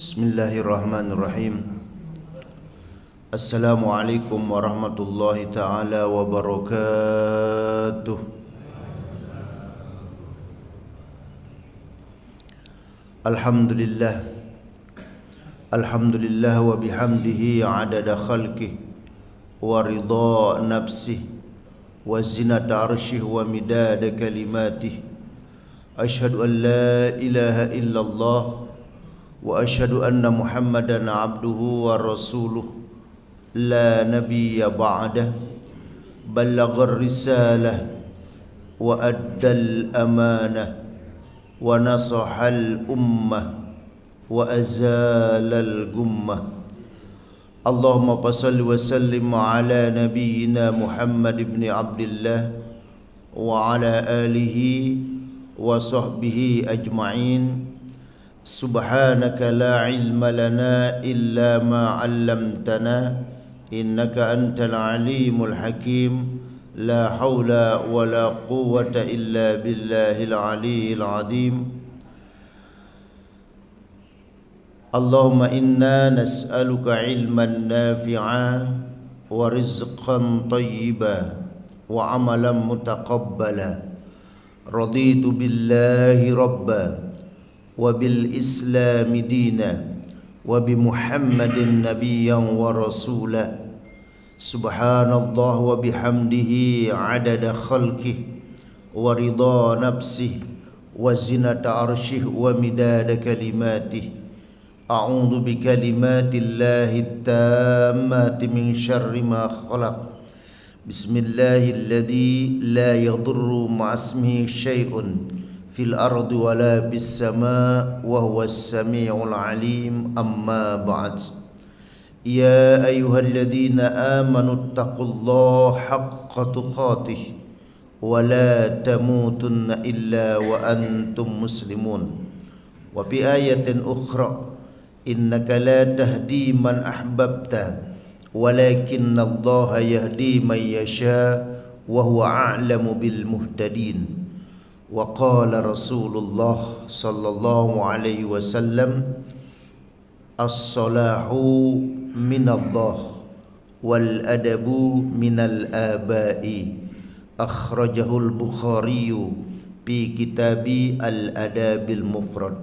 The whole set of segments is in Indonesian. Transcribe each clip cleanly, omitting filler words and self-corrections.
Bismillahirrahmanirrahim. Assalamualaikum warahmatullahi ta'ala wabarakatuh. Alhamdulillah. Alhamdulillah wa bihamdihi adada khalqih wa ridha nafsih wa zinata arshih wa midada kalimatih. Ashhadu an la ilaha illallah wa ashhadu anna Muhammadan abduhu wa rasuluh la nabiyya ba'dah. Ballaghar risalah wa addal amanah wa nasahal ummah wa azalal gummah. Allahumma salli wa sallim ala nabiyyina Muhammad ibn Abdullah wa ala alihi wa sahbihi ajma'in. Subhanaka la ilma lana illa ma 'allamtana innaka antal alimul hakim. La haula wa la quwwata illa billahil aliyyil azim. Allahumma inna nas'aluka ilman nafi'a wa rizqan tayyiba wa amalan mutaqabbala. Raditu billahi rabba wa bil islami dina wa bi Muhammadin nabiyyan wa rasula. Subhanallah wa bihamdihi adada khalqih wa ridha nafsih wa zinata arshih wa midada kalimatih. A'udzu bi kalimatillahi tammati min syarri ma khalaq. Bismillahilladzi la yadurru ma'asmihi syai'un fil ardi wala bis sama wa huwas samiul alim. Amma ba'd. Ya ayyuhalladzina amanu taqullaha haqqa tuqatih wa la tamutunna illa wa antum muslimun. Wa bi ayatin ukhra innaka la tahdi man ahbabta walakinnallaha yahdi man yasha wa huwa a'lamu bil muhtadin. Wa qala Rasulullah sallallahu alaihi wasallam, as-salahu minallah wal adabu minal abai. Akhrajahul Bukhari fi kitabi al-adabil mufrad.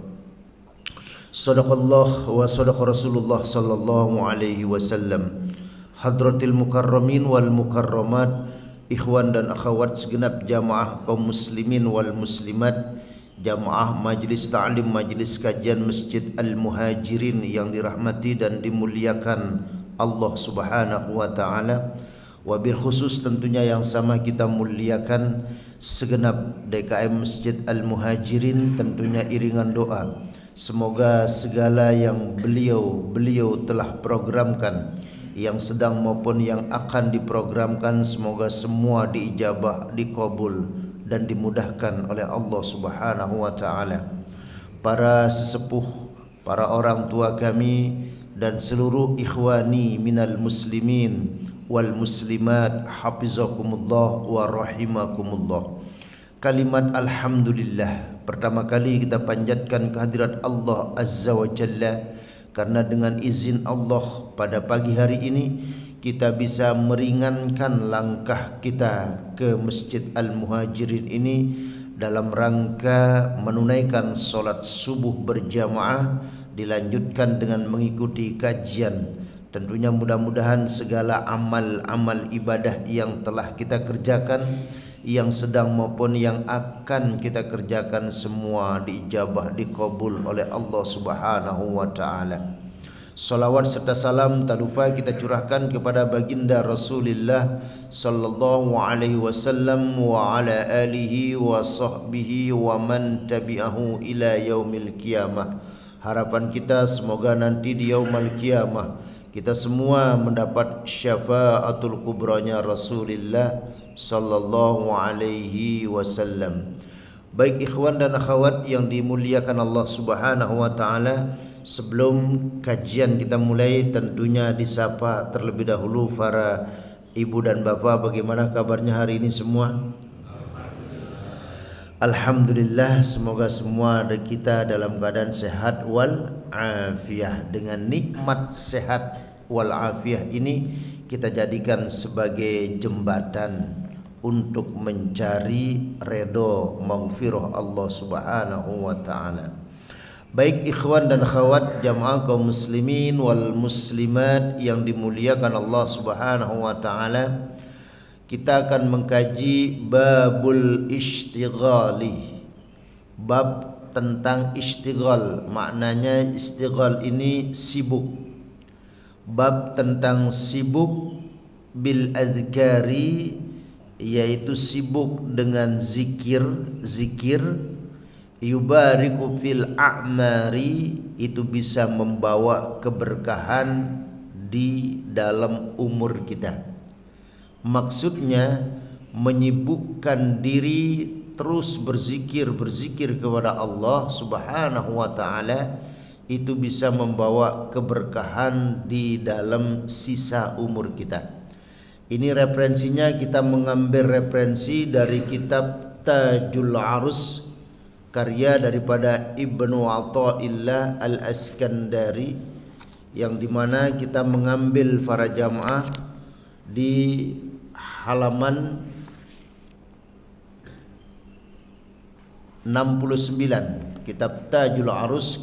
Sadaqallah wa sadaqa Rasulullah sallallahu alaihi wasallam. Hadratil mukarramin wal mukarramat, ikhwan dan akhwat segenap jamaah kaum muslimin wal muslimat, jamaah majlis ta'lim, majlis kajian Masjid Al-Muhajirin yang dirahmati dan dimuliakan Allah Subhanahu wa taala. Wabil khusus tentunya yang sama kita muliakan segenap DKM Masjid Al-Muhajirin, tentunya iringan doa. Semoga segala yang beliau telah programkan, yang sedang maupun yang akan diprogramkan, semoga semua diijabah, dikabul dan dimudahkan oleh Allah Subhanahu wa taala. Para sesepuh, para orang tua kami dan seluruh ikhwani minal muslimin wal muslimat, hafizakumullah wa rahimakumullah. Kalimat alhamdulillah pertama kali kita panjatkan kehadirat Allah Azza wa Jalla, karena dengan izin Allah pada pagi hari ini kita bisa meringankan langkah kita ke Masjid Al-Muhajirin ini dalam rangka menunaikan solat subuh berjamaah, dilanjutkan dengan mengikuti kajian. Tentunya mudah-mudahan segala amal-amal ibadah yang telah kita kerjakan, yang sedang maupun yang akan kita kerjakan, semua diijabah, dikabul oleh Allah Subhanahu wa taala. Salawat serta salam tak lupa kita curahkan kepada baginda Rasulullah sallallahu alaihi wasallam wa ala alihi wa sahbihi wa man tabi'ahu ila yaumil qiyamah. Harapan kita semoga nanti di yaumil qiyamah kita semua mendapat syafaatul kubranya Rasulullah sallallahu alaihi wasallam. Baik ikhwan dan akhwat yang dimuliakan Allah Subhanahu wa taala, sebelum kajian kita mulai tentunya disapa terlebih dahulu para ibu dan bapak. Bagaimana kabarnya hari ini semua? Alhamdulillah, semoga semua dari kita dalam keadaan sehat wal afiyah. Dengan nikmat sehat wal afiyah ini kita jadikan sebagai jembatan untuk mencari redha maghfirah Allah Subhanahu wa taala. Baik ikhwan dan akhwat jamaah kaum muslimin wal muslimat yang dimuliakan Allah Subhanahu wa taala, kita akan mengkaji babul istighali. Bab tentang istighal, maknanya istighal ini sibuk. Bab tentang sibuk bil azkari, yaitu sibuk dengan zikir yubariku fil a'mari, itu bisa membawa keberkahan di dalam umur kita. Maksudnya menyibukkan diri terus berzikir kepada Allah Subhanahu wa taala, itu bisa membawa keberkahan di dalam sisa umur kita. Ini referensinya, kita mengambil referensi dari kitab Tajul Arus, karya daripada Ibnu Athaillah Al-Askandari, yang dimana kita mengambil para jamaah di halaman 69, kitab Tajul Arus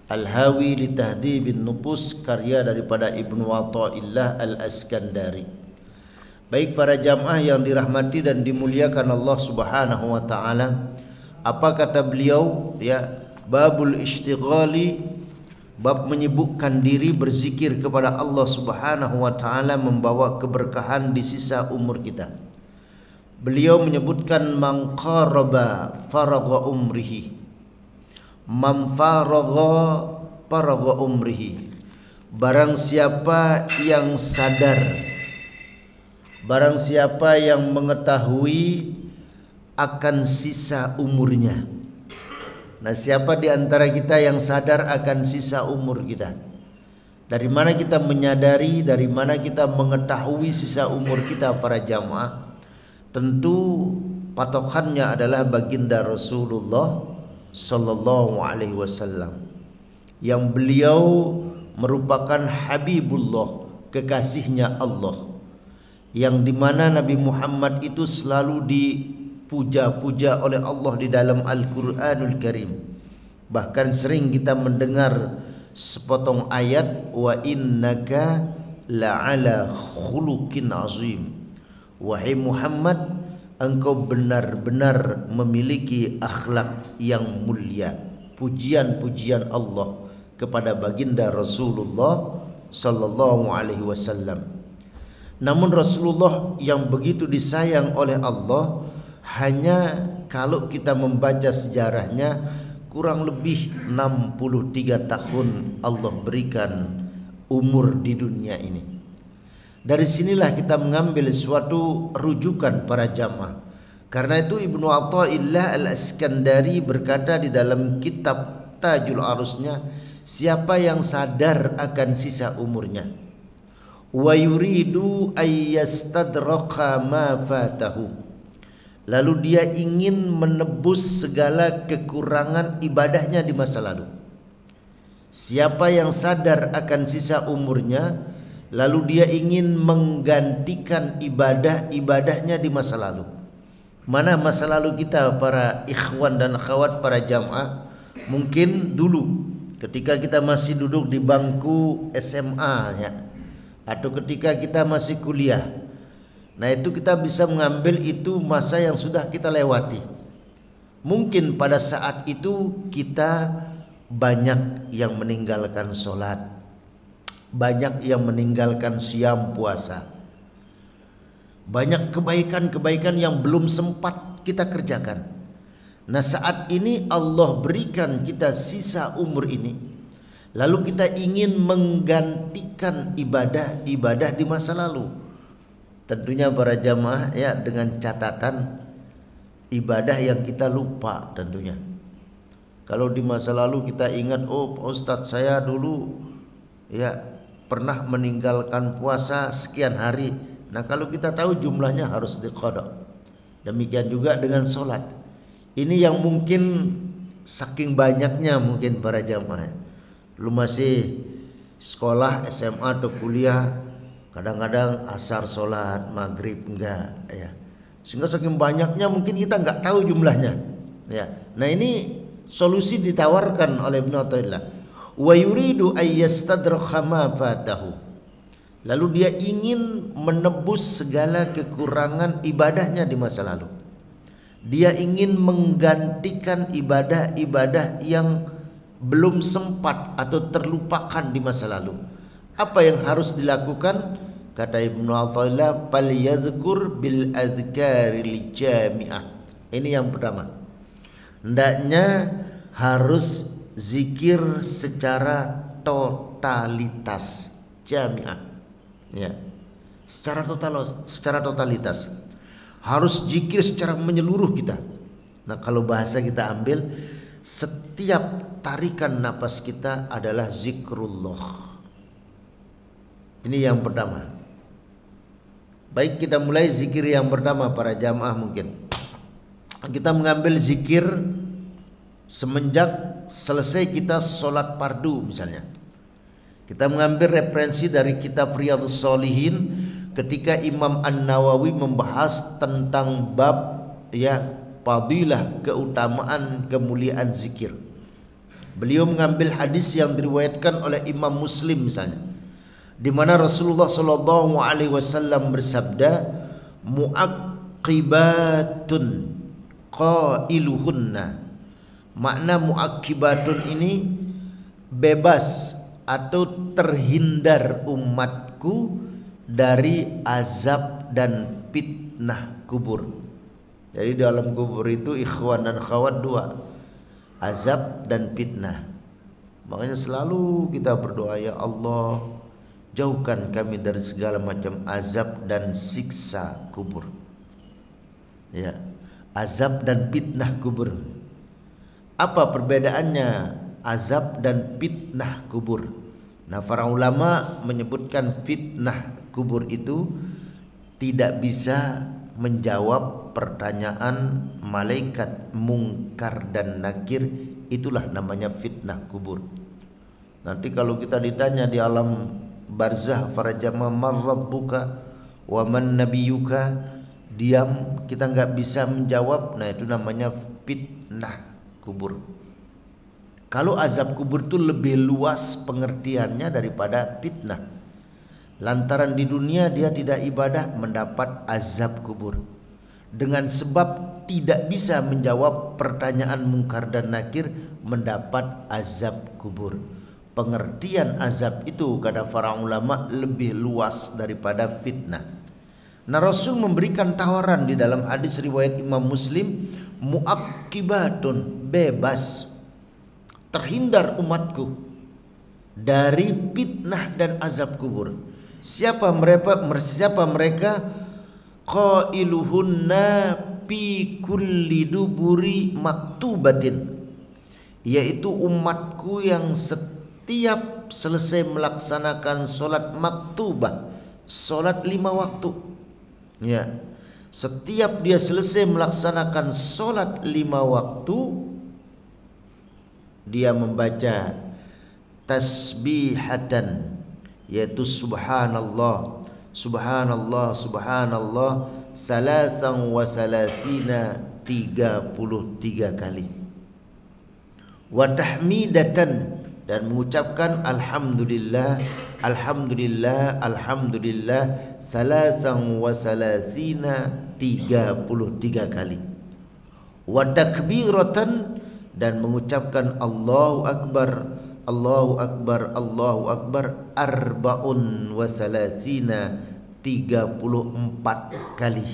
Al-Hawi li Tahdhibin Nufus, karya daripada Ibnu Athaillah Al-Askandari. Baik para jamaah yang dirahmati dan dimuliakan Allah Subhanahu wa taala, apa kata beliau? Ya, babul istighali, bab menyibukkan diri berzikir kepada Allah Subhanahu wa taala membawa keberkahan di sisa umur kita. Beliau menyebutkan man qaraba faragha umrihi, man faragha faragha umrihi, barang siapa yang sadar, barang siapa yang mengetahui akan sisa umurnya. Nah, siapa di antara kita yang sadar akan sisa umur kita? Dari mana kita menyadari, dari mana kita mengetahui sisa umur kita para jamaah? Tentu patokannya adalah baginda Rasulullah sallallahu alaihi wasallam, yang beliau merupakan Habibullah, kekasihnya Allah, yang dimana Nabi Muhammad itu selalu dipuja-puja oleh Allah di dalam Al-Quranul Karim. Bahkan sering kita mendengar sepotong ayat, wa innaka la'ala khuluqin azim. Wahai Muhammad, engkau benar-benar memiliki akhlak yang mulia. Pujian-pujian Allah kepada baginda Rasulullah sallallahu alaihi wasallam. Namun Rasulullah yang begitu disayang oleh Allah, hanya kalau kita membaca sejarahnya, kurang lebih 63 tahun Allah berikan umur di dunia ini. Dari sinilah kita mengambil suatu rujukan para jamaah. Karena itu Ibnu Athaillah Al-Askandari berkata di dalam kitab Tajul Arusnya, siapa yang sadar akan sisa umurnya, wa yuridu ayyastadraqa ma fatahu, lalu dia ingin menebus segala kekurangan ibadahnya di masa lalu. Siapa yang sadar akan sisa umurnya, lalu dia ingin menggantikan ibadah-ibadahnya di masa lalu. Mana masa lalu kita para ikhwan dan akhwat, para jamaah? Mungkin dulu ketika kita masih duduk di bangku SMA ya, atau ketika kita masih kuliah. Nah, itu kita bisa mengambil itu masa yang sudah kita lewati. Mungkin pada saat itu kita banyak yang meninggalkan sholat, banyak yang meninggalkan siam puasa, banyak kebaikan-kebaikan yang belum sempat kita kerjakan. Nah, saat ini Allah berikan kita sisa umur ini, lalu kita ingin menggantikan ibadah-ibadah di masa lalu. Tentunya para jamaah ya, dengan catatan ibadah yang kita lupa tentunya. Kalau di masa lalu kita ingat, oh Pak Ustadz saya dulu ya pernah meninggalkan puasa sekian hari. Nah, kalau kita tahu jumlahnya harus diqada. Demikian juga dengan sholat. Ini yang mungkin saking banyaknya mungkin para jamaah. lu masih sekolah SMA atau kuliah, kadang-kadang asar sholat, maghrib enggak ya. Sehingga saking banyaknya mungkin kita enggak tahu jumlahnya ya. Nah ini solusi ditawarkan oleh Ibnu Athaillah. Wa yuridu ayyastadrakha ma fatahu. Lalu dia ingin menebus segala kekurangan ibadahnya di masa lalu. Dia ingin menggantikan ibadah-ibadah yang belum sempat atau terlupakan di masa lalu. Apa yang harus dilakukan? Kata Ibnu Athaillah, "Falyadhkur bil adhkaril jami'ah." Ini yang pertama. Hendaknya harus zikir secara totalitas, jami'ah. Ya. Secara totalitas. Harus zikir secara menyeluruh kita. Nah, kalau bahasa kita ambil, setiap tarikan napas kita adalah zikrullah. Ini yang pertama. Baik, kita mulai zikir yang pertama para jamaah mungkin. Kita mengambil zikir semenjak selesai kita sholat fardu misalnya. Kita mengambil referensi dari kitab Riyadhus Shalihin ketika Imam An-Nawawi membahas tentang bab ya fadilah, keutamaan, kemuliaan zikir. Beliau mengambil hadis yang diriwayatkan oleh Imam Muslim misalnya, di mana Rasulullah sallallahu alaihi wasallam bersabda, muaqibatun qailuhunna. Makna muaqibatun ini bebas atau terhindar umatku dari azab dan fitnah kubur. Jadi dalam kubur itu ikhwan dan akhwat dua, azab dan fitnah. Makanya selalu kita berdoa, ya Allah, jauhkan kami dari segala macam azab dan siksa kubur. Ya, azab dan fitnah kubur. Apa perbedaannya azab dan fitnah kubur? Nah, para ulama menyebutkan fitnah kubur itu tidak bisa menjawab pertanyaan malaikat mungkar dan nakir. Itulah namanya fitnah kubur. Nanti kalau kita ditanya di alam barzah para jamaah, man rabbuka wa man nabiyuka, diam, kita nggak bisa menjawab. Nah, itu namanya fitnah kubur. Kalau azab kubur itu lebih luas pengertiannya daripada fitnah. Lantaran di dunia dia tidak ibadah, mendapat azab kubur. Dengan sebab tidak bisa menjawab pertanyaan mungkar dan nakir, mendapat azab kubur. Pengertian azab itu kata para ulama lebih luas daripada fitnah. Nah, Rasul memberikan tawaran di dalam hadis riwayat Imam Muslim, muaqibatun, bebas, terhindar umatku dari fitnah dan azab kubur. Siapa mereka? Qailuhunna fi kulli duburi maktubatin, yaitu umatku yang setiap selesai melaksanakan solat maktubah, solat 5 waktu. Ya, setiap dia selesai melaksanakan solat 5 waktu, dia membaca tasbihatan, yaitu subhanallah, subhanallah, subhanallah, salasan wa salasina, 33 kali. Wa tahmidatan, dan mengucapkan alhamdulillah, alhamdulillah, alhamdulillah, salasan wa salasina, 33 kali. Wa takbiratan, dan mengucapkan Allahu Akbar, Allahu Akbar, Allahu Akbar, arba'un wa salasina, 34 kali.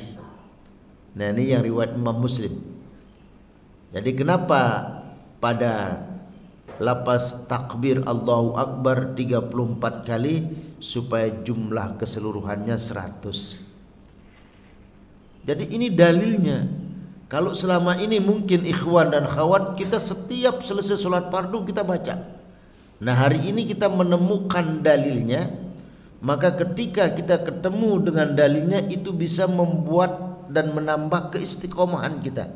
Nah, ini yang riwayat Imam Muslim. Jadi kenapa pada lafaz takbir Allahu Akbar 34 kali? Supaya jumlah keseluruhannya 100. Jadi ini dalilnya. Kalau selama ini mungkin ikhwan dan akhwat kita setiap selesai sholat fardu kita baca. Nah, hari ini kita menemukan dalilnya. Maka ketika kita ketemu dengan dalilnya, itu bisa membuat dan menambah keistiqomahan kita,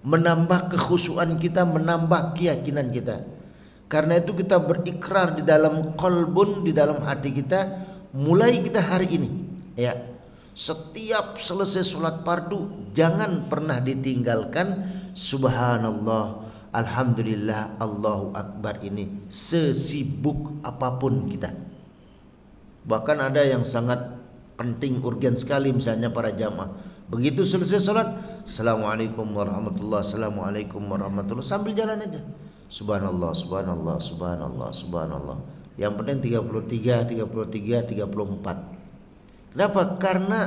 menambah kekhusyuan kita, menambah keyakinan kita. Karena itu kita berikrar di dalam qalbun, di dalam hati kita, mulai kita hari ini ya, setiap selesai sholat fardu jangan pernah ditinggalkan subhanallah, alhamdulillah, Allahu akbar ini, sesibuk apapun kita. Bahkan ada yang sangat penting, urgen sekali, misalnya para jamaah begitu selesai sholat, assalamualaikum warahmatullah, assalamualaikum warahmatullah, sambil jalan aja, subhanallah, subhanallah, subhanallah, subhanallah. Yang penting 33, 33, 34. Kenapa? Karena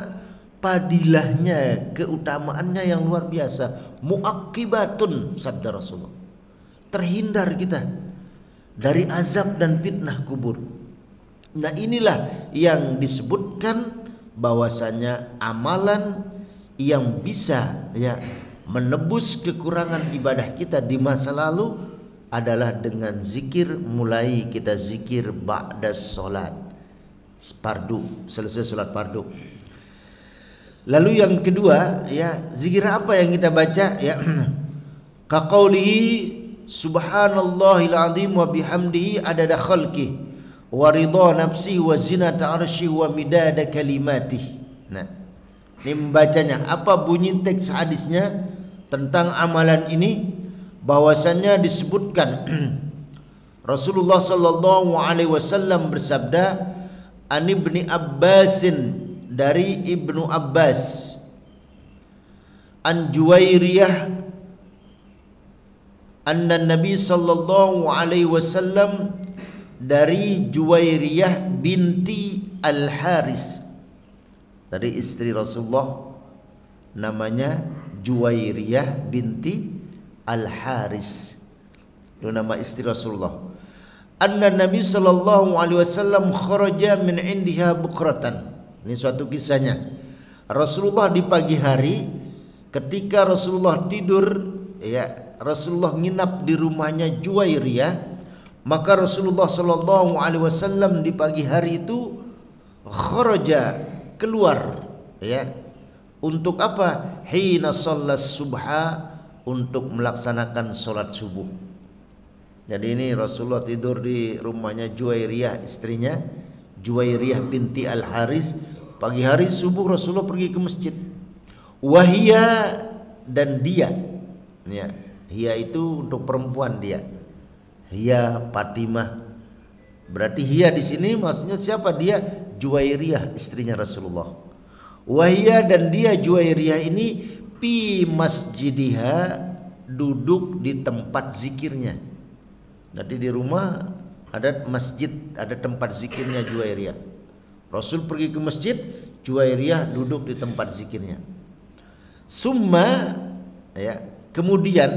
padilahnya, keutamaannya yang luar biasa. Muaqibatun, sabda Rasulullah. Terhindar kita dari azab dan fitnah kubur. Nah, inilah yang disebutkan bahwasanya amalan yang bisa ya menebus kekurangan ibadah kita di masa lalu adalah dengan zikir. Mulai kita zikir ba'da sholat fardu, selesai sholat fardu. Lalu yang kedua ya, zikir apa yang kita baca ya? Kaqaulihi subhanallahil azim wa bihamdihi adada khalqi wa ridha nafsi wa zinata arsy wa midada kalimatihi. Nah, ini membacanya. Apa bunyi teks hadisnya tentang amalan ini? Bahwasannya disebutkan Rasulullah sallallahu alaihi wasallam bersabda, an Ibni Abbasin, dari Ibnu Abbas, an Juwairiyah anna Nabi sallallahu alaihi wasallam, dari Juwairiyah binti Al-Haris, dari istri Rasulullah, namanya Juwairiyah binti Al-Haris, itu nama istri Rasulullah. Anna Nabi sallallahu alaihi wasallam kharaja min indiha bukratan. Ini suatu kisahnya. Rasulullah di pagi hari ketika Rasulullah tidur ya, Rasulullah nginap di rumahnya Juwairiyah, maka Rasulullah sallallahu alaihi wasallam di pagi hari itu kharaja, keluar ya, untuk apa? Hina shallas subha, untuk melaksanakan sholat subuh. Jadi ini Rasulullah tidur di rumahnya Juwairiyah, istrinya Juwairiyah binti Al-Haris. Pagi hari subuh Rasulullah pergi ke masjid. Wahia, dan dia ya, hiya itu untuk perempuan, dia hiya Fatimah. Berarti hiya di sini maksudnya siapa? Dia Juwairiyah, istrinya Rasulullah. Wahia, dan dia Juwairiyah ini pi masjidiha, duduk di tempat zikirnya. Jadi di rumah ada masjid, ada tempat zikirnya Juwairiyah. Rasul pergi ke masjid, Juwairiyah duduk di tempat zikirnya. Summa ya, kemudian,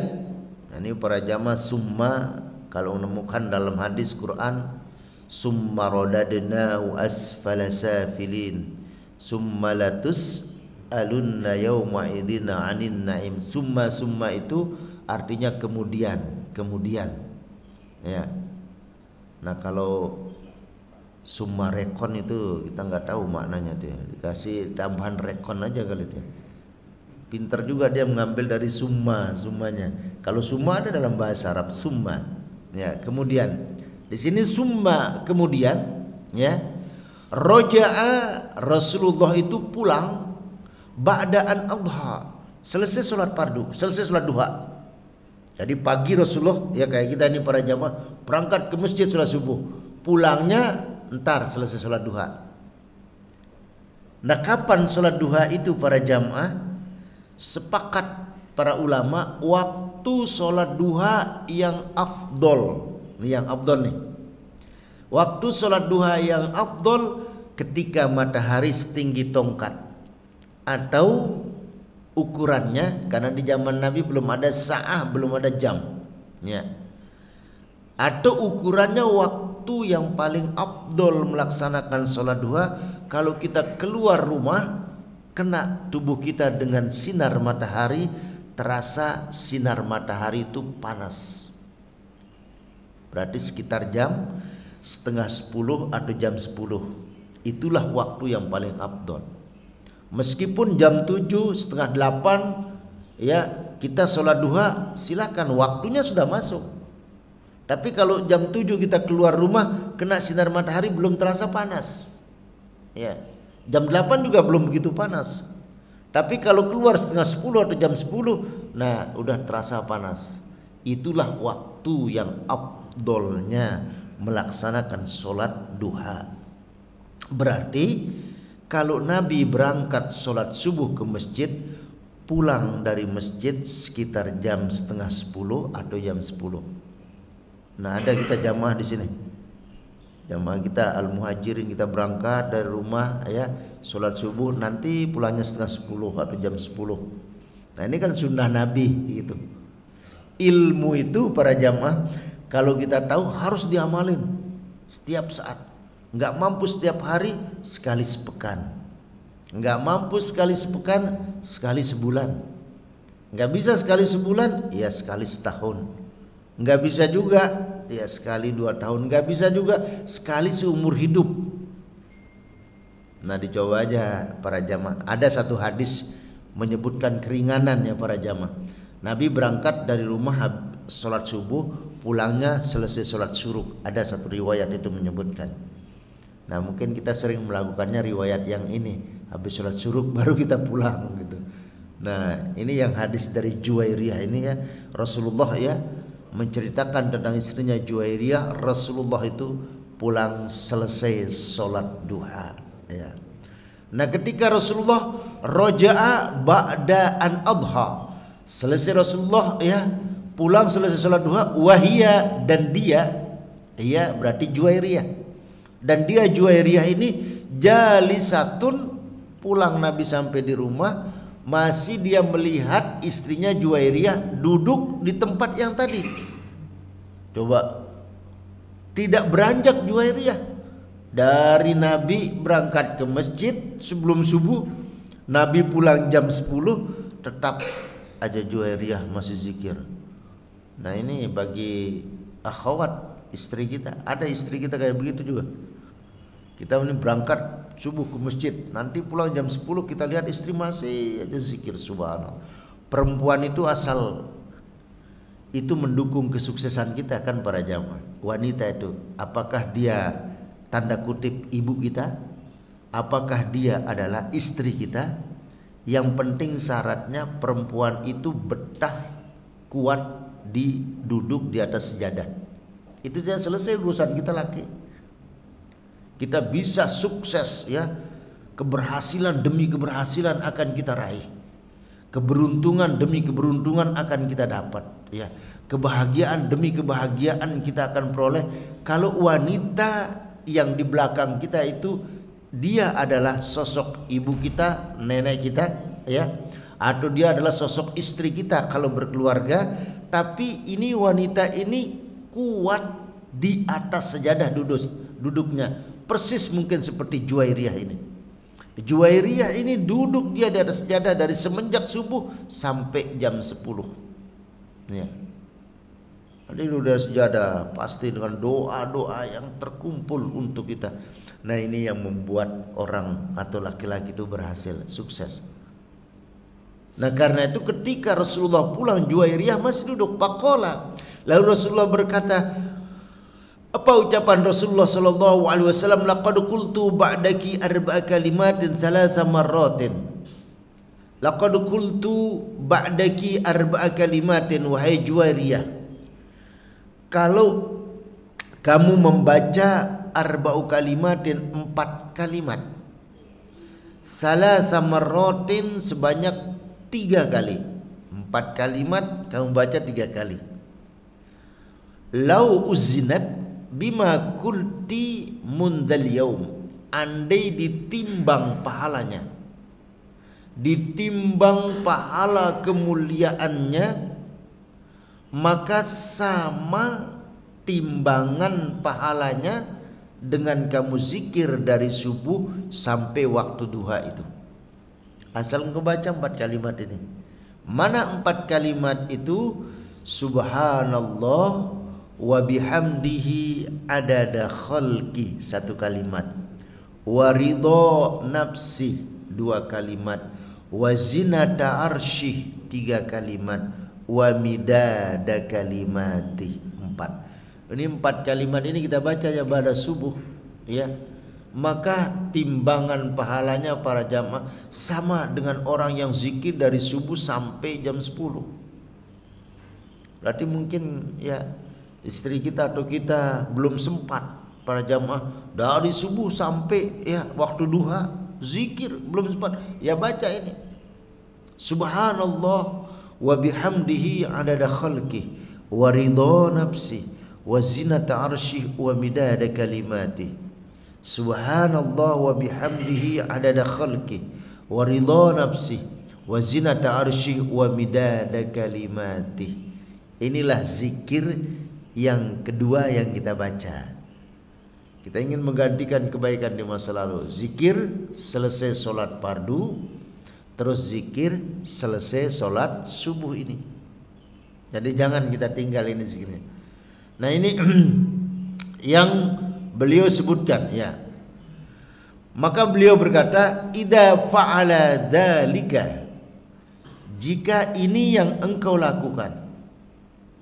nah ini para jamaah, summa kalau menemukan dalam hadis Quran, summa radadnahu asfala safilin summa latus alunna yawma idina anin naim. Summa itu artinya kemudian, kemudian ya. Nah, kalau summa rekon itu kita nggak tahu maknanya, dia dikasih tambahan rekon aja kali dia. Pinter juga dia mengambil dari summanya. Kalau summa ada dalam bahasa Arab, summa ya, kemudian. Di sini summa, kemudian ya. Roja'a, Rasulullah itu pulang ba'daan adha, selesai sholat fardu, selesai sholat duha. Jadi pagi Rasulullah ya, kayak kita ini para jamaah berangkat ke masjid sholat subuh, pulangnya entar selesai sholat duha. Nah, kapan sholat duha itu para jamaah? Sepakat para ulama, waktu sholat duha yang afdol. Ini yang afdol nih. Waktu sholat duha yang afdol ketika matahari setinggi tongkat, atau ukurannya, karena di zaman Nabi belum ada sa'ah, belum ada jam ya. Atau ukurannya waktu yang paling afdol melaksanakan sholat duha, kalau kita keluar rumah kena tubuh kita dengan sinar matahari, terasa sinar matahari itu panas. Berarti sekitar jam setengah 10 atau jam 10. Itulah waktu yang paling afdol. Meskipun jam 7, setengah 8 ya, kita sholat duha silakan, waktunya sudah masuk. Tapi kalau jam 7 kita keluar rumah, kena sinar matahari belum terasa panas. Ya. Jam 8 juga belum begitu panas. Tapi kalau keluar setengah 10 atau jam 10, nah udah terasa panas. Itulah waktu yang afdolnya melaksanakan sholat duha. Berarti kalau Nabi berangkat sholat subuh ke masjid, pulang dari masjid sekitar jam setengah 10 atau jam 10. Nah, ada kita jamaah di sini. Jamaah kita al-muhajirin, kita berangkat dari rumah ya, sholat subuh, nanti pulangnya setengah 10 atau jam 10. Nah, ini kan sunnah Nabi gitu. Ilmu itu para jamaah kalau kita tahu harus diamalin setiap saat. Enggak mampu setiap hari, sekali sepekan. Enggak mampu sekali sepekan, sekali sebulan. Enggak bisa sekali sebulan, ya sekali setahun. Enggak bisa juga ya sekali 2 tahun, enggak bisa juga sekali seumur hidup. Nah, dicoba aja para jamaah. Ada satu hadis menyebutkan keringanan ya para jamaah. Nabi berangkat dari rumah sholat subuh, pulangnya selesai sholat syuruk. Ada satu riwayat itu menyebutkan. Nah, mungkin kita sering melakukannya riwayat yang ini, habis sholat syuruk baru kita pulang gitu. Nah, ini yang hadis dari Juwairiyah ini ya, Rasulullah ya menceritakan tentang istrinya Juwairiyah. Rasulullah itu pulang selesai sholat duha ya. Nah, ketika Rasulullah roja'a ba'da an adha, selesai Rasulullah ya pulang selesai sholat duha, wahia dan dia ya berarti Juwairiyah, dan dia Juwairiyah ini jalisatun, pulang Nabi sampai di rumah masih dia melihat istrinya Juwairiyah duduk di tempat yang tadi. Coba, tidak beranjak Juwairiyah. Dari Nabi berangkat ke masjid sebelum subuh, Nabi pulang jam 10, tetap aja Juwairiyah masih zikir. Nah, ini bagi akhwat istri kita, ada istri kita kayak begitu juga. Kita ini berangkat subuh ke masjid, nanti pulang jam 10 kita lihat istri masih aja zikir, subhanallah. Perempuan itu asal itu mendukung kesuksesan kita kan para jamaah. Wanita itu apakah dia tanda kutip ibu kita, apakah dia adalah istri kita, yang penting syaratnya perempuan itu betah kuat duduk di atas sejadah. Itu sudah selesai urusan kita laki. Kita bisa sukses ya, keberhasilan demi keberhasilan akan kita raih, keberuntungan demi keberuntungan akan kita dapat ya, kebahagiaan demi kebahagiaan kita akan peroleh kalau wanita yang di belakang kita itu dia adalah sosok ibu kita, nenek kita ya, atau dia adalah sosok istri kita kalau berkeluarga. Tapi ini wanita ini kuat di atas sejadah duduknya. Persis mungkin seperti Juwairiyah ini. Juwairiyah ini duduk dia di atas sejadah dari semenjak subuh sampai jam 10. Ya. Ini udah sejadah pasti dengan doa-doa yang terkumpul untuk kita. Nah, ini yang membuat orang atau laki-laki itu berhasil, sukses. Nah, karena itu ketika Rasulullah pulang, Juwairiyah masih duduk. Faqala, lalu Rasulullah berkata, apa ucapan Rasulullah sallallahu alaihi wasallam, laqad qultu ba'daki arba'a kalimatin salasa marratin. Laqad qultu ba'daki arba'a kalimatin, wahai Juwairiyah, kalau kamu membaca arba'u kalimatin 4 kalimat, salasa marratin sebanyak 3 kali. 4 kalimat kamu baca 3 kali. Lau uzinat bima kulti mundal yaum, andai ditimbang pahalanya, ditimbang pahala kemuliaannya, maka sama timbangan pahalanya dengan kamu zikir dari subuh sampai waktu duha itu. Asal engkau baca 4 kalimat ini. Mana 4 kalimat itu? Subhanallah wa bihamdihi adada khalqi 1 kalimat, wa ridha nafsi 2 kalimat, wa zinata arsyih 3 kalimat, wa midada kalimati 4. Ini 4 kalimat ini kita baca ya pada subuh, ya. Maka timbangan pahalanya para jamaah sama dengan orang yang zikir dari subuh sampai jam 10. Berarti mungkin ya istri kita atau kita belum sempat para jamaah dari subuh sampai ya waktu duha zikir belum sempat, ya baca ini subhanallah wa bihamdihi adada khalqih wa ridha nafsi wa zinata arsyih wa midada kalimati. Subhanallah wa bihamdihi adada khalqih wa ridha nafsi wa zinata arsyih wa midada kalimati. Inilah zikir yang kedua yang kita baca. Kita ingin menggantikan kebaikan di masa lalu. Zikir selesai solat fardu, terus zikir selesai solat subuh ini. Jadi jangan kita tinggal ini zikirnya. Nah ini yang beliau sebutkan ya. Maka beliau berkata, idza fa'ala dzalika, jika ini yang engkau lakukan.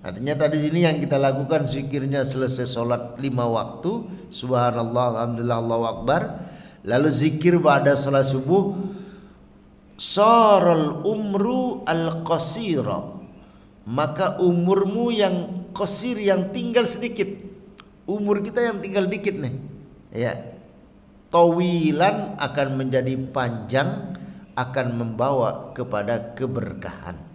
Artinya tadi sini yang kita lakukan zikirnya selesai solat 5 waktu, subhanallah, alhamdulillah, Allahu akbar. Lalu zikir pada solat subuh, saral umru al-qasira, maka umurmu yang qasir, yang tinggal sedikit. Umur kita yang tinggal dikit nih, ya. Tawilan akan menjadi panjang, akan membawa kepada keberkahan.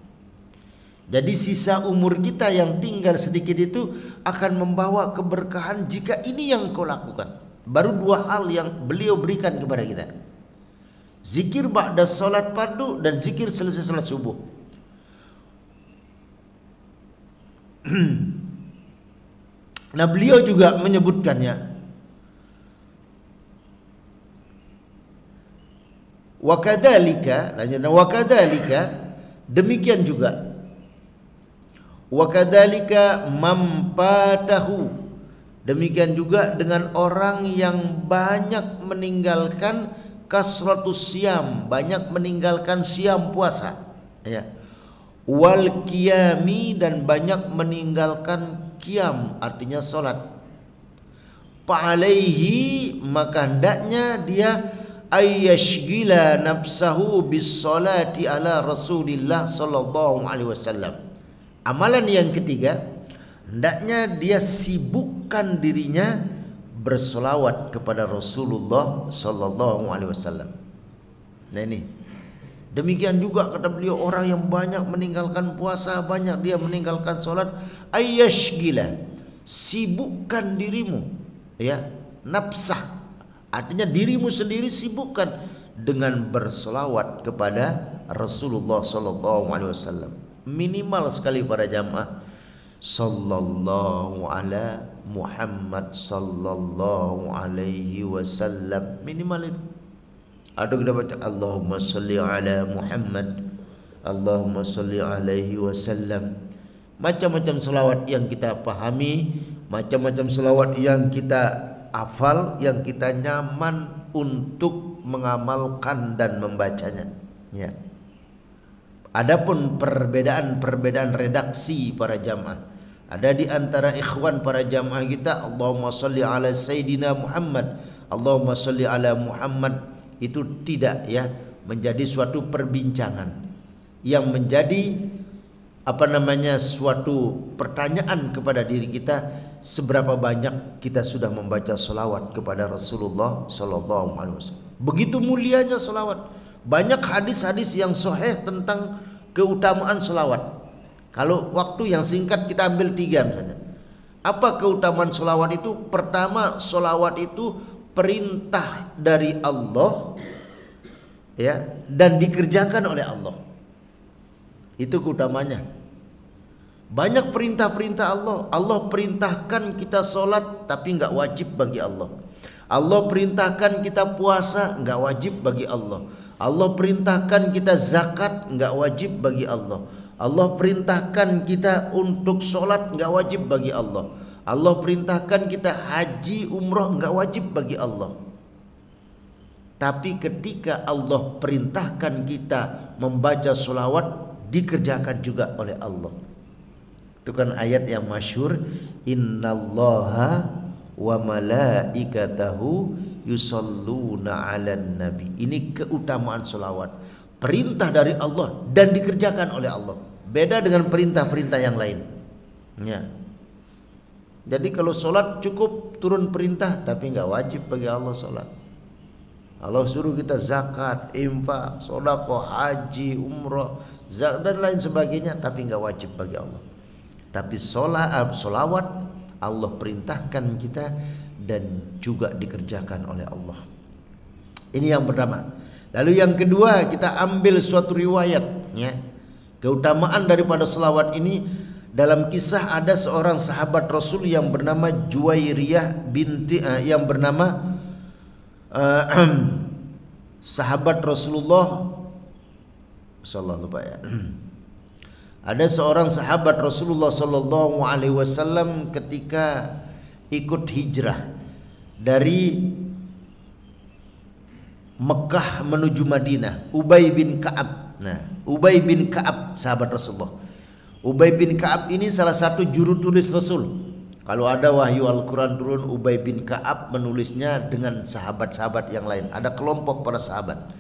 Jadi sisa umur kita yang tinggal sedikit itu akan membawa keberkahan jika ini yang kau lakukan. Baru 2 hal yang beliau berikan kepada kita. Zikir ba'da salat fardu dan zikir selesai salat subuh. Nah beliau juga menyebutkannya. Wa kadzalika, lanjutnya wa kadzalika, demikian juga. Wa kadzalika mampatahu, demikian juga dengan orang yang banyak meninggalkan kasratus siam, banyak meninggalkan siam puasa, ya. Wal qiyami, dan banyak meninggalkan qiyam, artinya salat. Fa'alaihi, maka hendaknya dia ayyashghila nafsahu bis salati ala Rasulillah sallallahu alaihi wasallam. Amalan yang ketiga, hendaknya dia sibukkan dirinya bersolawat kepada Rasulullah sallallahu alaihi wasallam. Nah ini, demikian juga kata beliau, orang yang banyak meninggalkan puasa, banyak dia meninggalkan solat, ayyashghila, sibukkan dirimu, ya, nafsah, artinya dirimu sendiri sibukkan dengan bersolawat kepada Rasulullah sallallahu alaihi wasallam. Minimal sekali para jamaah, sallallahu ala Muhammad sallallahu alaihi wasallam, minimal itu. Atau kita baca Allahumma salli ala Muhammad, Allahumma salli alaihi wasallam. Macam-macam selawat yang kita pahami, macam-macam selawat yang kita hafal, yang kita nyaman untuk mengamalkan dan membacanya, ya. Adapun perbedaan redaksi para jamaah, ada di antara ikhwan para jamaah kita, Allahumma salli ala Sayyidina Muhammad, Allahumma salli ala Muhammad, itu tidak ya menjadi suatu perbincangan yang menjadi suatu pertanyaan kepada diri kita, seberapa banyak kita sudah membaca selawat kepada Rasulullah sallallahu alaihi wasallam. Begitu mulianya selawat. Banyak hadis-hadis yang sahih tentang keutamaan selawat. Kalau waktu yang singkat kita ambil 3 misalnya. Apa keutamaan selawat itu? Pertama, selawat itu perintah dari Allah, ya, dan dikerjakan oleh Allah. Itu keutamanya. Banyak perintah-perintah Allah. Allah perintahkan kita solat, tapi enggak wajib bagi Allah. Allah perintahkan kita puasa, enggak wajib bagi Allah. Allah perintahkan kita zakat, enggak wajib bagi Allah. Allah perintahkan kita untuk solat, enggak wajib bagi Allah. Allah perintahkan kita haji, umrah, enggak wajib bagi Allah. Tapi ketika Allah perintahkan kita membaca solawat, dikerjakan juga oleh Allah. Itu kan ayat yang masyhur, innallaha wa malaikatahu yusalluna 'alan nabi. Ini keutamaan selawat. Perintah dari Allah dan dikerjakan oleh Allah. Beda dengan perintah-perintah yang lain. Ya. Jadi kalau solat cukup turun perintah, tapi nggak wajib bagi Allah solat. Allah suruh kita zakat, infak, sedekah, haji, umrah, zakat dan lain sebagainya, tapi nggak wajib bagi Allah. Tapi solawat Allah perintahkan kita dan juga dikerjakan oleh Allah. Ini yang pertama. Lalu yang kedua, kita ambil suatu riwayat, ya. Keutamaan daripada selawat ini, dalam kisah ada seorang sahabat Rasul yang bernama Juwairiyah binti yang bernama sahabat Rasulullah sallallahu alaihi wasallam. Ada seorang sahabat Rasulullah sallallahu alaihi wasallam ketika ikut hijrah dari Mekah menuju Madinah, Ubay bin Ka'ab. Nah, Ubay bin Ka'ab sahabat Rasulullah. Ubay bin Ka'ab ini salah satu juru tulis Rasul. Kalau ada wahyu Al-Quran turun, Ubay bin Ka'ab menulisnya dengan sahabat-sahabat yang lain. Ada kelompok para sahabat.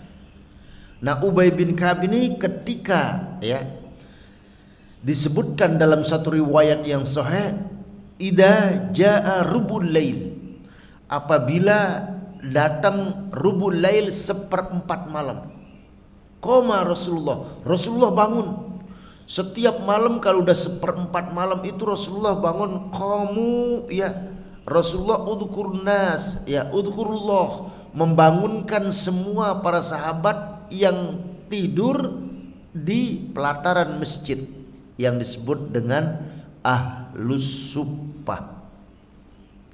Nah, Ubay bin Ka'ab ini ketika, ya, disebutkan dalam satu riwayat yang sahih, idza jaa rubul lail, apabila datang rubul lail, seperempat malam, qoma Rasulullah bangun. Setiap malam kalau udah seperempat malam itu Rasulullah bangun. Qamu, ya, Rasulullah udhkurun nas, ya, udhkurullah, membangunkan semua para sahabat yang tidur di pelataran masjid yang disebut dengan Ahlus Suffah.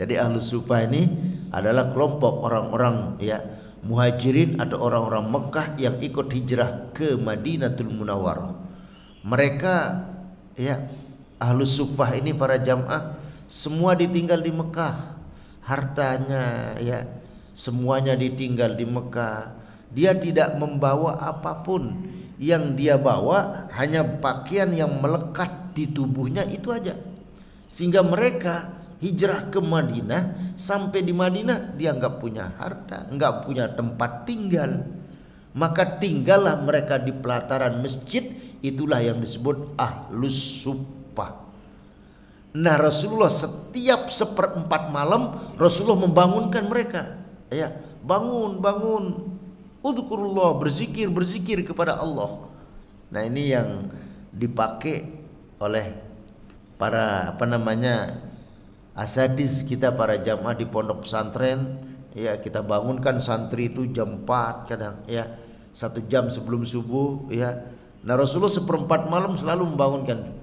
Jadi Ahlus Suffah ini adalah kelompok orang-orang, ya, muhajirin atau orang-orang Mekah yang ikut hijrah ke Madinatul Munawwarah. Mereka, ya, Ahlus Suffah ini para jamaah semua ditinggal di Mekah. Hartanya, ya, semuanya ditinggal di Mekah. Dia tidak membawa apapun. Yang dia bawa hanya pakaian yang melekat di tubuhnya, itu aja. Sehingga mereka hijrah ke Madinah. Sampai di Madinah dia nggak punya harta, nggak punya tempat tinggal. Maka tinggallah mereka di pelataran masjid. Itulah yang disebut Ahlus Suffah. Nah, Rasulullah setiap seperempat malam Rasulullah membangunkan mereka. Ya, bangun, udzukurullah, berzikir kepada Allah. Nah, ini yang dipakai oleh para asatiz kita, para jamaah di pondok pesantren. Ya, kita bangunkan santri itu jam 4 kadang, ya, 1 jam sebelum subuh, ya. Nah, Rasulullah seperempat malam selalu membangunkan.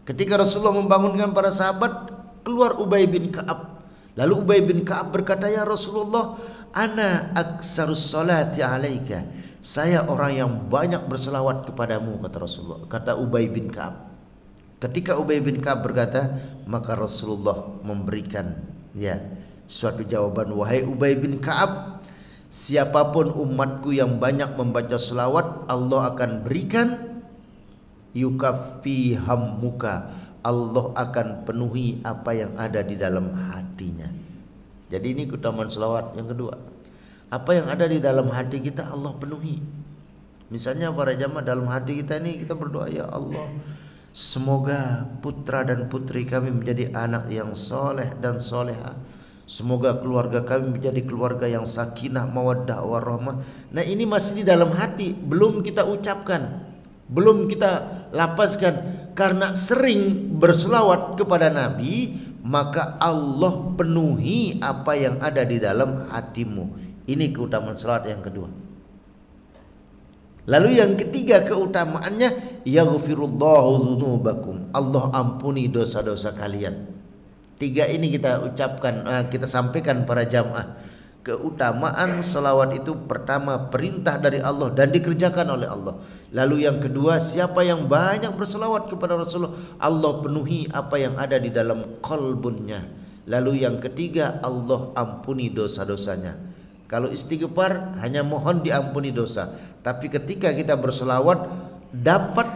Ketika Rasulullah membangunkan para sahabat, keluar Ubay bin Ka'ab. Lalu Ubay bin Ka'ab berkata, ya Rasulullah, ana aksarus salati alaika, saya orang yang banyak berselawat kepadamu, kata Rasulullah, kata Ubay bin Ka'ab. Ketika Ubay bin Ka'ab berkata, maka Rasulullah memberikan, ya, suatu jawaban, wahai Ubay bin Ka'ab, siapapun umatku yang banyak membaca selawat, Allah akan berikan yukaffi hammuka, Allah akan penuhi apa yang ada di dalam hatinya. Jadi ini keutamaan selawat yang kedua. Apa yang ada di dalam hati kita Allah penuhi. Misalnya para jamaah, dalam hati kita ini kita berdoa, ya Allah, semoga putra dan putri kami menjadi anak yang soleh dan soleha. Semoga keluarga kami menjadi keluarga yang sakinah, mawaddah, warahmah. Nah, ini masih di dalam hati, belum kita ucapkan, belum kita lapaskan. Karena sering berselawat kepada Nabi, maka Allah penuhi apa yang ada di dalam hatimu. Ini keutamaan selawat yang kedua. Lalu yang ketiga keutamaannya, yaghfirullahu dzunubakum, Allah ampuni dosa-dosa kalian. Tiga ini kita ucapkan, kita sampaikan para jamaah. Keutamaan selawat itu, pertama, perintah dari Allah dan dikerjakan oleh Allah. Lalu yang kedua, siapa yang banyak berselawat kepada Rasulullah, Allah penuhi apa yang ada di dalam qalbunnya. Lalu yang ketiga, Allah ampuni dosa-dosanya. Kalau istighfar hanya mohon diampuni dosa, tapi ketika kita berselawat dapat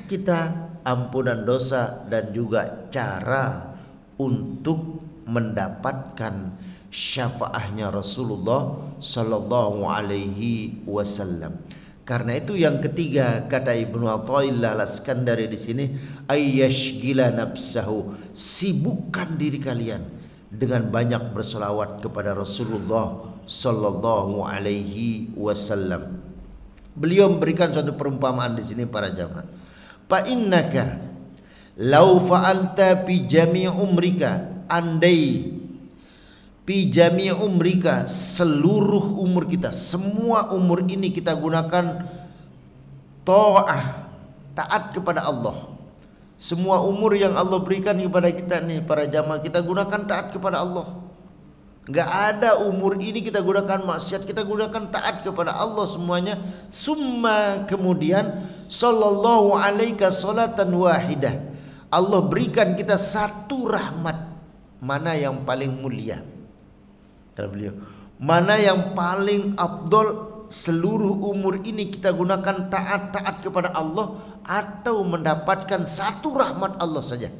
kita ampunan dosa, dan juga cara untuk mendapatkan syafaatnya Rasulullah sallallahu alaihi wasallam. Karena itu yang ketiga kata Ibnu Athaillah Al-Iskandari di sini, ayyashgila nafsahu, sibukkan diri kalian dengan banyak berselawat kepada Rasulullah sallallahu alaihi wasallam. Beliau memberikan suatu perumpamaan di sini para jamaah. Fa innaka law fa'alta fi jami' umrika, andai fi jami' umrika, seluruh umur kita, semua umur ini kita gunakan ta'ah, taat kepada Allah. Semua umur yang Allah berikan kepada kita nih para jamaah, kita gunakan taat kepada Allah. Enggak ada umur ini kita gunakan maksiat, kita gunakan taat kepada Allah semuanya. Summa, kemudian sallallahu alaika salatan wahidah, Allah berikan kita satu rahmat. Mana yang paling mulia? Kata beliau, mana yang paling afdol, seluruh umur ini kita gunakan taat kepada Allah atau mendapatkan satu rahmat Allah saja?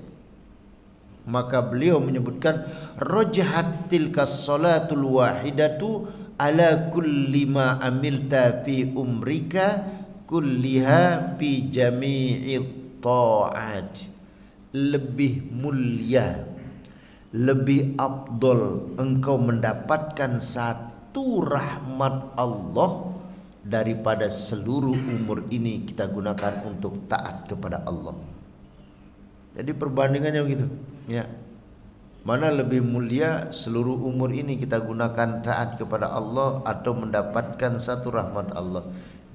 Maka beliau menyebutkan, rajahat tilkas salatul wahidatu ala kulli ma amilta fi umrika kulliha fi jami'it ta'at. Lebih mulia, lebih afdol engkau mendapatkan satu rahmat Allah daripada seluruh umur ini kita gunakan untuk taat kepada Allah. Jadi perbandingannya begitu, ya. Mana lebih mulia, seluruh umur ini kita gunakan taat kepada Allah atau mendapatkan satu rahmat Allah?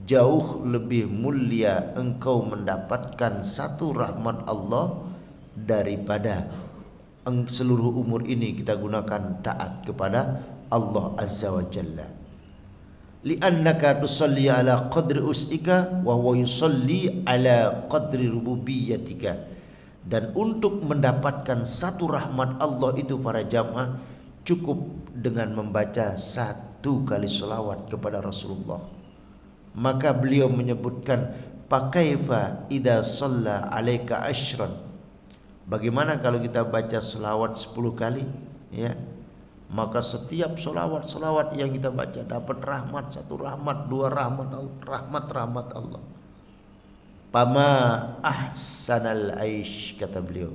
Jauh lebih mulia engkau mendapatkan satu rahmat Allah daripada seluruh umur ini kita gunakan taat kepada Allah Azza wa Jalla. Li'annaka tusalli ala qadri us'ika wa huwa yusalli ala qadri rububiyyatika. Dan untuk mendapatkan satu rahmat Allah itu para jamaah, cukup dengan membaca satu kali selawat kepada Rasulullah. Maka beliau menyebutkan, pakaifa idza shalla alaika asyran, bagaimana kalau kita baca selawat 10 kali, ya? Maka setiap selawat yang kita baca dapat rahmat, satu rahmat, dua rahmat, rahmat Allah. Pama ahsanal aish, kata beliau,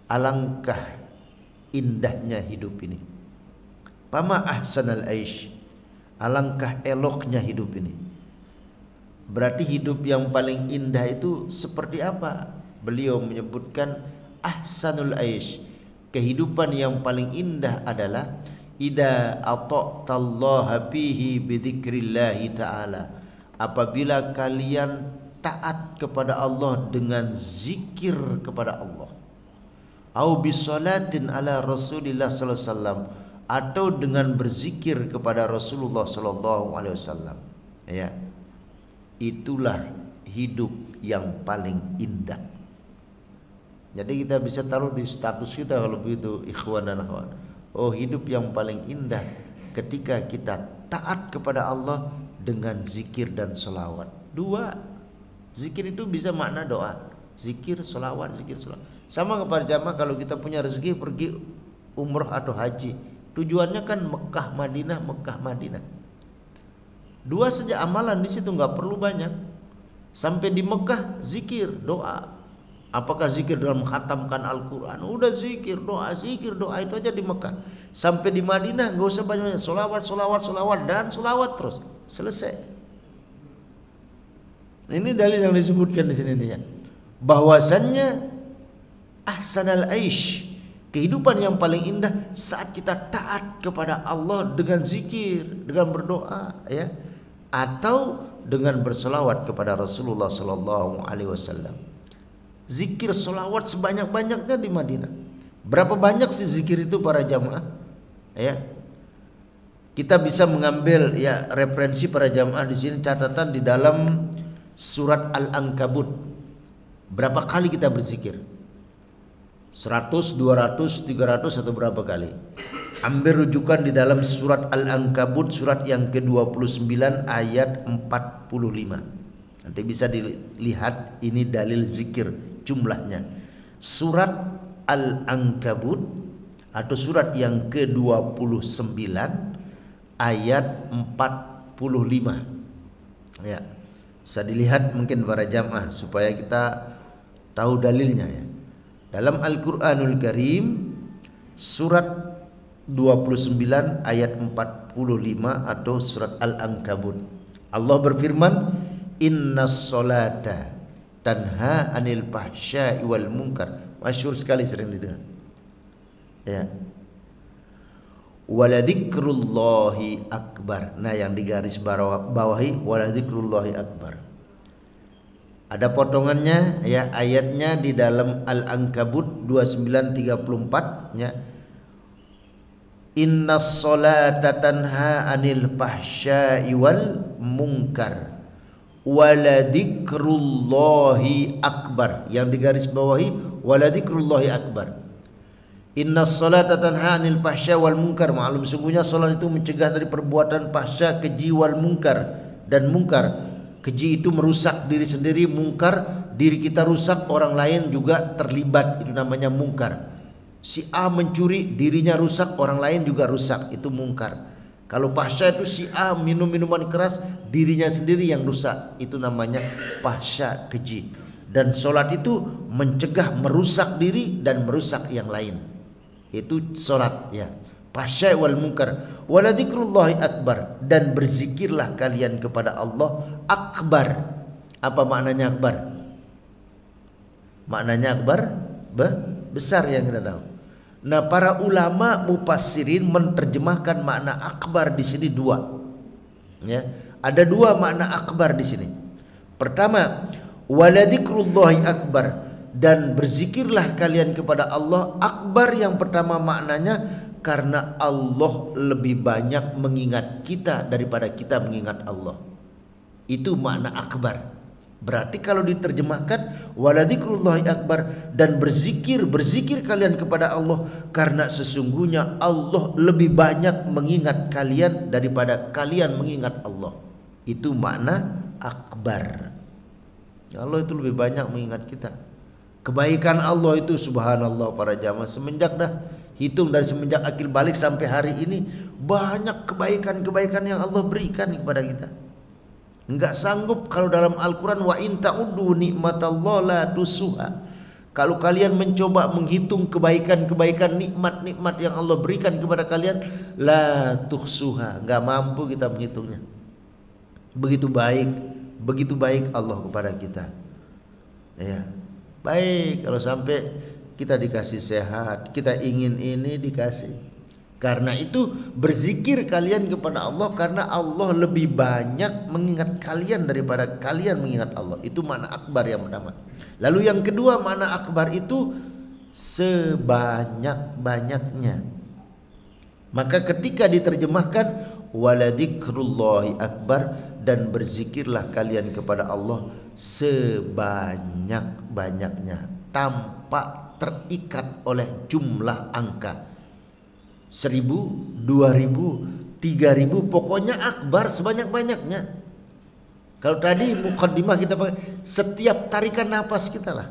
alangkah indahnya hidup ini. Pama ahsanal aish, alangkah eloknya hidup ini. Berarti hidup yang paling indah itu seperti apa? Beliau menyebutkan ahsanul aish, kehidupan yang paling indah adalah idza ata'tallaha fihi bidzikrillah ta'ala, apabila kalian taat kepada Allah dengan zikir kepada Allah, au bisalatin ala Rasulillah sallallahu alaihi wasallam, atau dengan berzikir kepada Rasulullah sallallahu alaihi wasallam, ya. Itulah hidup yang paling indah. Jadi kita bisa taruh di status kita kalau begitu, ikhwan dan akhwat. Oh, hidup yang paling indah ketika kita taat kepada Allah dengan zikir dan selawat. Dua, zikir itu bisa makna doa, zikir, selawat, zikir, selawat. Sama kepada jamaah, kalau kita punya rezeki pergi umrah atau haji, tujuannya kan Mekah Madinah, Mekah Madinah. Dua saja amalan di situ, nggak perlu banyak. Sampai di Mekah zikir, doa. Apakah zikir dalam menghatamkan Al-Quran? Udah zikir doa itu aja di Mekah. Sampai di Madinah nggak usah banyak, solawat dan solawat terus, selesai. Ini dalil yang disebutkan di sini dia, bahwasannya ahsanal aish, kehidupan yang paling indah saat kita taat kepada Allah dengan zikir, dengan berdoa, ya, atau dengan berselawat kepada Rasulullah sallallahu alaihi wasallam. Zikir selawat sebanyak-banyaknya di Madinah. Berapa banyak sih zikir itu para jamaah? Ya. Kita bisa mengambil ya referensi para jamaah di sini, catatan di dalam surat Al-Ankabut. Berapa kali kita berzikir? 100, 200, 300 atau berapa kali? Ambil rujukan di dalam surat Al-Ankabut, surat yang ke-29 ayat 45. Nanti bisa dilihat, ini dalil zikir. jumlahnya. Surat Al-Ankabut atau surat yang ke-29 ayat 45. Ya. Bisa dilihat mungkin para jamaah supaya kita tahu dalilnya ya. Dalam Al-Qur'anul Karim surat 29 ayat 45 atau surat Al-Ankabut. Allah berfirman, "Innas solata tanha 'anil fahsya'i wal munkar." Masyhur sekali, sering didengar. Ya. Waladikrullahi akbar. Nah, yang digaris bawahi waladikrullahi akbar. Ada potongannya ya, ayatnya di dalam Al-Ankabut 29:34 ya. Innas solata tanha 'anil fahsya'i wal munkar waladikrullahi akbar. Yang digaris bawahi waladikrullahi akbar. Innas salata tanha 'anil fahsya wal munkar. Maklum sungguhnya salat itu mencegah dari perbuatan fahsya, keji, wal munkar dan munkar. Keji itu merusak diri sendiri, munkar diri kita rusak, orang lain juga terlibat, itu namanya munkar. Si A mencuri, dirinya rusak, orang lain juga rusak, itu munkar. Kalau fahsya itu si A minum minuman keras, dirinya sendiri yang rusak, itu namanya fahsya, keji. Dan salat itu mencegah merusak diri dan merusak yang lain. Itu salat ya. Fahsya wal munkar waladikrullahi akbar, dan berzikirlah kalian kepada Allah akbar. Apa maknanya akbar? Maknanya akbar besar yang kita tahu. Nah, para ulama mufassirin menerjemahkan makna akbar di sini dua. Ya, ada dua makna akbar di sini. Pertama, waladikrullahi akbar, dan berzikirlah kalian kepada Allah akbar. Yang pertama maknanya karena Allah lebih banyak mengingat kita daripada kita mengingat Allah. Itu makna akbar. Berarti kalau diterjemahkan waladikrullahi akbar, dan berzikir kalian kepada Allah karena sesungguhnya Allah lebih banyak mengingat kalian daripada kalian mengingat Allah. Itu makna akbar. Allah itu lebih banyak mengingat kita. Kebaikan Allah itu subhanallah para jamaah, semenjak hitung dari semenjak akil balik sampai hari ini, banyak kebaikan-kebaikan yang Allah berikan kepada kita. Enggak sanggup kalau dalam Al-Quran wa in ta'uddu nikmatallahi la tusuha. Kalau kalian mencoba menghitung kebaikan-kebaikan, nikmat-nikmat yang Allah berikan kepada kalian, la tuhsuha, enggak mampu kita menghitungnya. Begitu baik Allah kepada kita. Ya. Baik kalau sampai kita dikasih sehat, kita ingin ini dikasih. Karena itu berzikir kalian kepada Allah karena Allah lebih banyak mengingat kalian daripada kalian mengingat Allah. Itu makna akbar yang pertama. Lalu yang kedua makna akbar itu sebanyak-banyaknya. Maka ketika diterjemahkan waladikrullahi akbar, dan berzikirlah kalian kepada Allah sebanyak-banyaknya, tanpa terikat oleh jumlah angka. 1000, 2000, 3000, pokoknya akbar sebanyak-banyaknya. Kalau tadi mukaddimah kita pakai setiap tarikan nafas kita lah.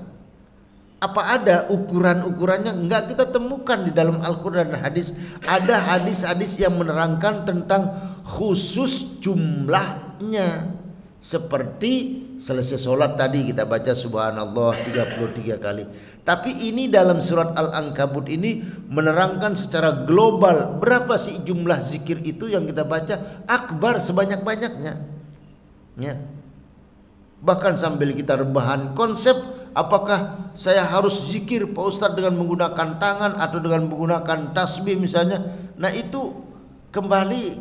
Apa ada ukuran-ukurannya? Enggak kita temukan di dalam Al-Quran dan hadis. Ada hadis-hadis yang menerangkan tentang khusus jumlahnya. Seperti selesai sholat tadi kita baca subhanallah 33 kali. Tapi ini dalam surat Al-Ankabut ini menerangkan secara global berapa sih jumlah zikir itu yang kita baca, akbar sebanyak-banyaknya. Ya. Bahkan sambil kita rebahan konsep, apakah saya harus zikir Pak Ustadz dengan menggunakan tangan atau dengan menggunakan tasbih misalnya. Nah itu kembali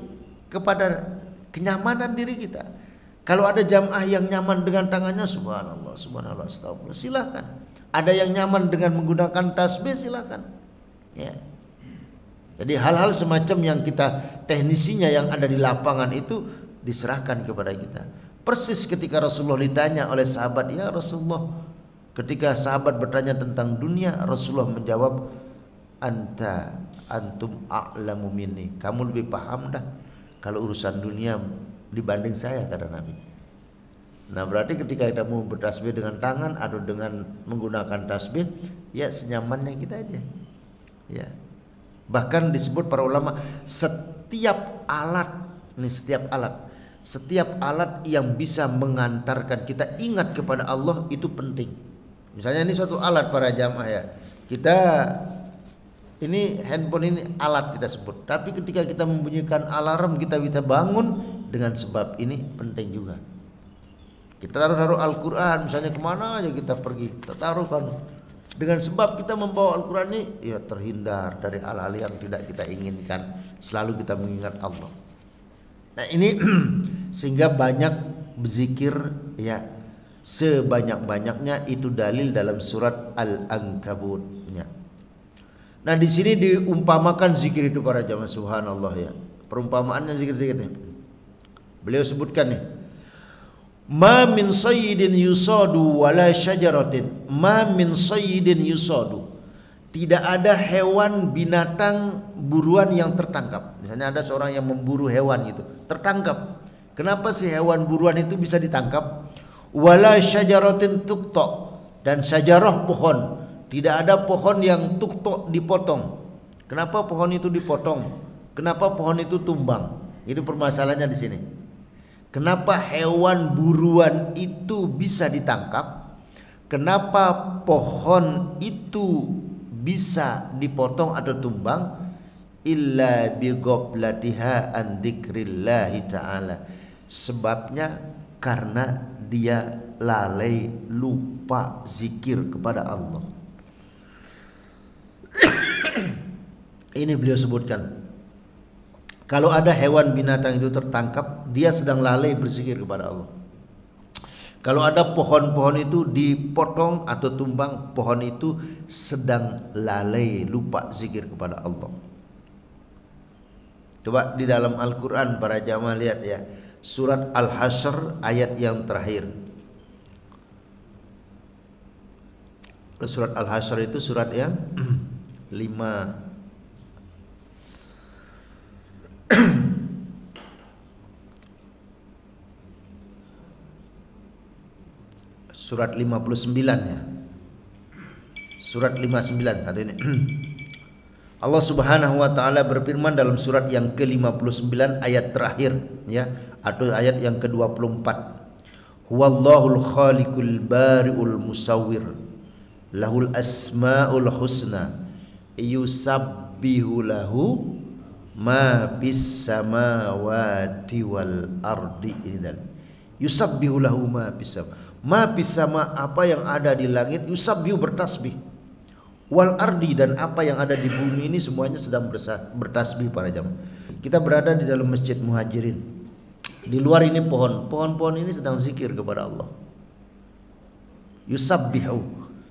kepada kenyamanan diri kita. Kalau ada jamaah yang nyaman dengan tangannya subhanallah, subhanallah, astagfirullah, silakan. Ada yang nyaman dengan menggunakan tasbih, silakan. Ya. Jadi hal-hal semacam yang kita teknisinya yang ada di lapangan itu diserahkan kepada kita. Persis ketika Rasulullah ditanya oleh sahabat, ya Rasulullah, ketika sahabat bertanya tentang dunia, Rasulullah menjawab, antum a'lamu minni. Kamu lebih paham dah kalau urusan dunia dibanding saya, kata Nabi. Nah berarti ketika kita mau bertasbih dengan tangan atau dengan menggunakan tasbih, ya senyamannya kita aja. Ya. Bahkan disebut para ulama setiap alat yang bisa mengantarkan kita ingat kepada Allah itu penting. Misalnya ini suatu alat para jamaah ya. Kita ini handphone ini alat kita sebut. Tapi ketika kita membunyikan alarm kita bisa bangun dengan sebab ini penting juga. Kita taruh Al-Quran misalnya kemana aja kita pergi, kita taruhkan. Dengan sebab kita membawa Al-Quran ini, ya terhindar dari hal-hal yang tidak kita inginkan. Selalu kita mengingat Allah. Nah ini sehingga banyak berzikir ya, sebanyak-banyaknya itu dalil dalam surat Al-Ankabut ya. Nah di sini diumpamakan zikir itu para jamaah, subhanallah ya. Perumpamaannya zikir-zikirnya. Beliau sebutkan nih. Ma min sayyidin yusadu wala syajaratin. Ma min sayyidin yusadu. Tidak ada hewan binatang buruan yang tertangkap. Misalnya ada seorang yang memburu hewan itu, tertangkap. Kenapa sih hewan buruan itu bisa ditangkap? Wala syajaratin tukto, dan syajarah pohon. Tidak ada pohon yang tukto dipotong. Kenapa pohon itu dipotong? Kenapa pohon itu tumbang? Itu permasalahannya di sini. Kenapa hewan buruan itu bisa ditangkap? Kenapa pohon itu bisa dipotong atau tumbang? Illa bigoblatiha an dzikrillahi ta'ala. Sebabnya karena dia lalai, lupa zikir kepada Allah. Ini beliau sebutkan. Kalau ada hewan binatang itu tertangkap, dia sedang lalai berzikir kepada Allah. Kalau ada pohon-pohon itu dipotong atau tumbang, pohon itu sedang lalai, lupa zikir kepada Allah. Coba di dalam Al-Quran para jamaah lihat ya, surat Al-Hasyr ayat yang terakhir. Surat Al-Hasyr itu surat yang 5. Surat 59 ya. Surat 59 tadi ini. Allah Subhanahu wa taala berfirman dalam surat yang ke-59 ayat terakhir ya, atau ayat yang ke-24. Huwallahul khaliqul bari'ul musawwir. Lahul asmaul husna. Yusabbihu lahu ma bis samawati wal ardi. Yusabbihu lahu ma bis sama apa yang ada di langit, yusabbihu bertasbih, wal ardi dan apa yang ada di bumi ini semuanya sedang bertasbih para jamaah. Kita berada di dalam Masjid Muhajirin. Di luar ini pohon-pohon ini sedang zikir kepada Allah. Yusabbihu,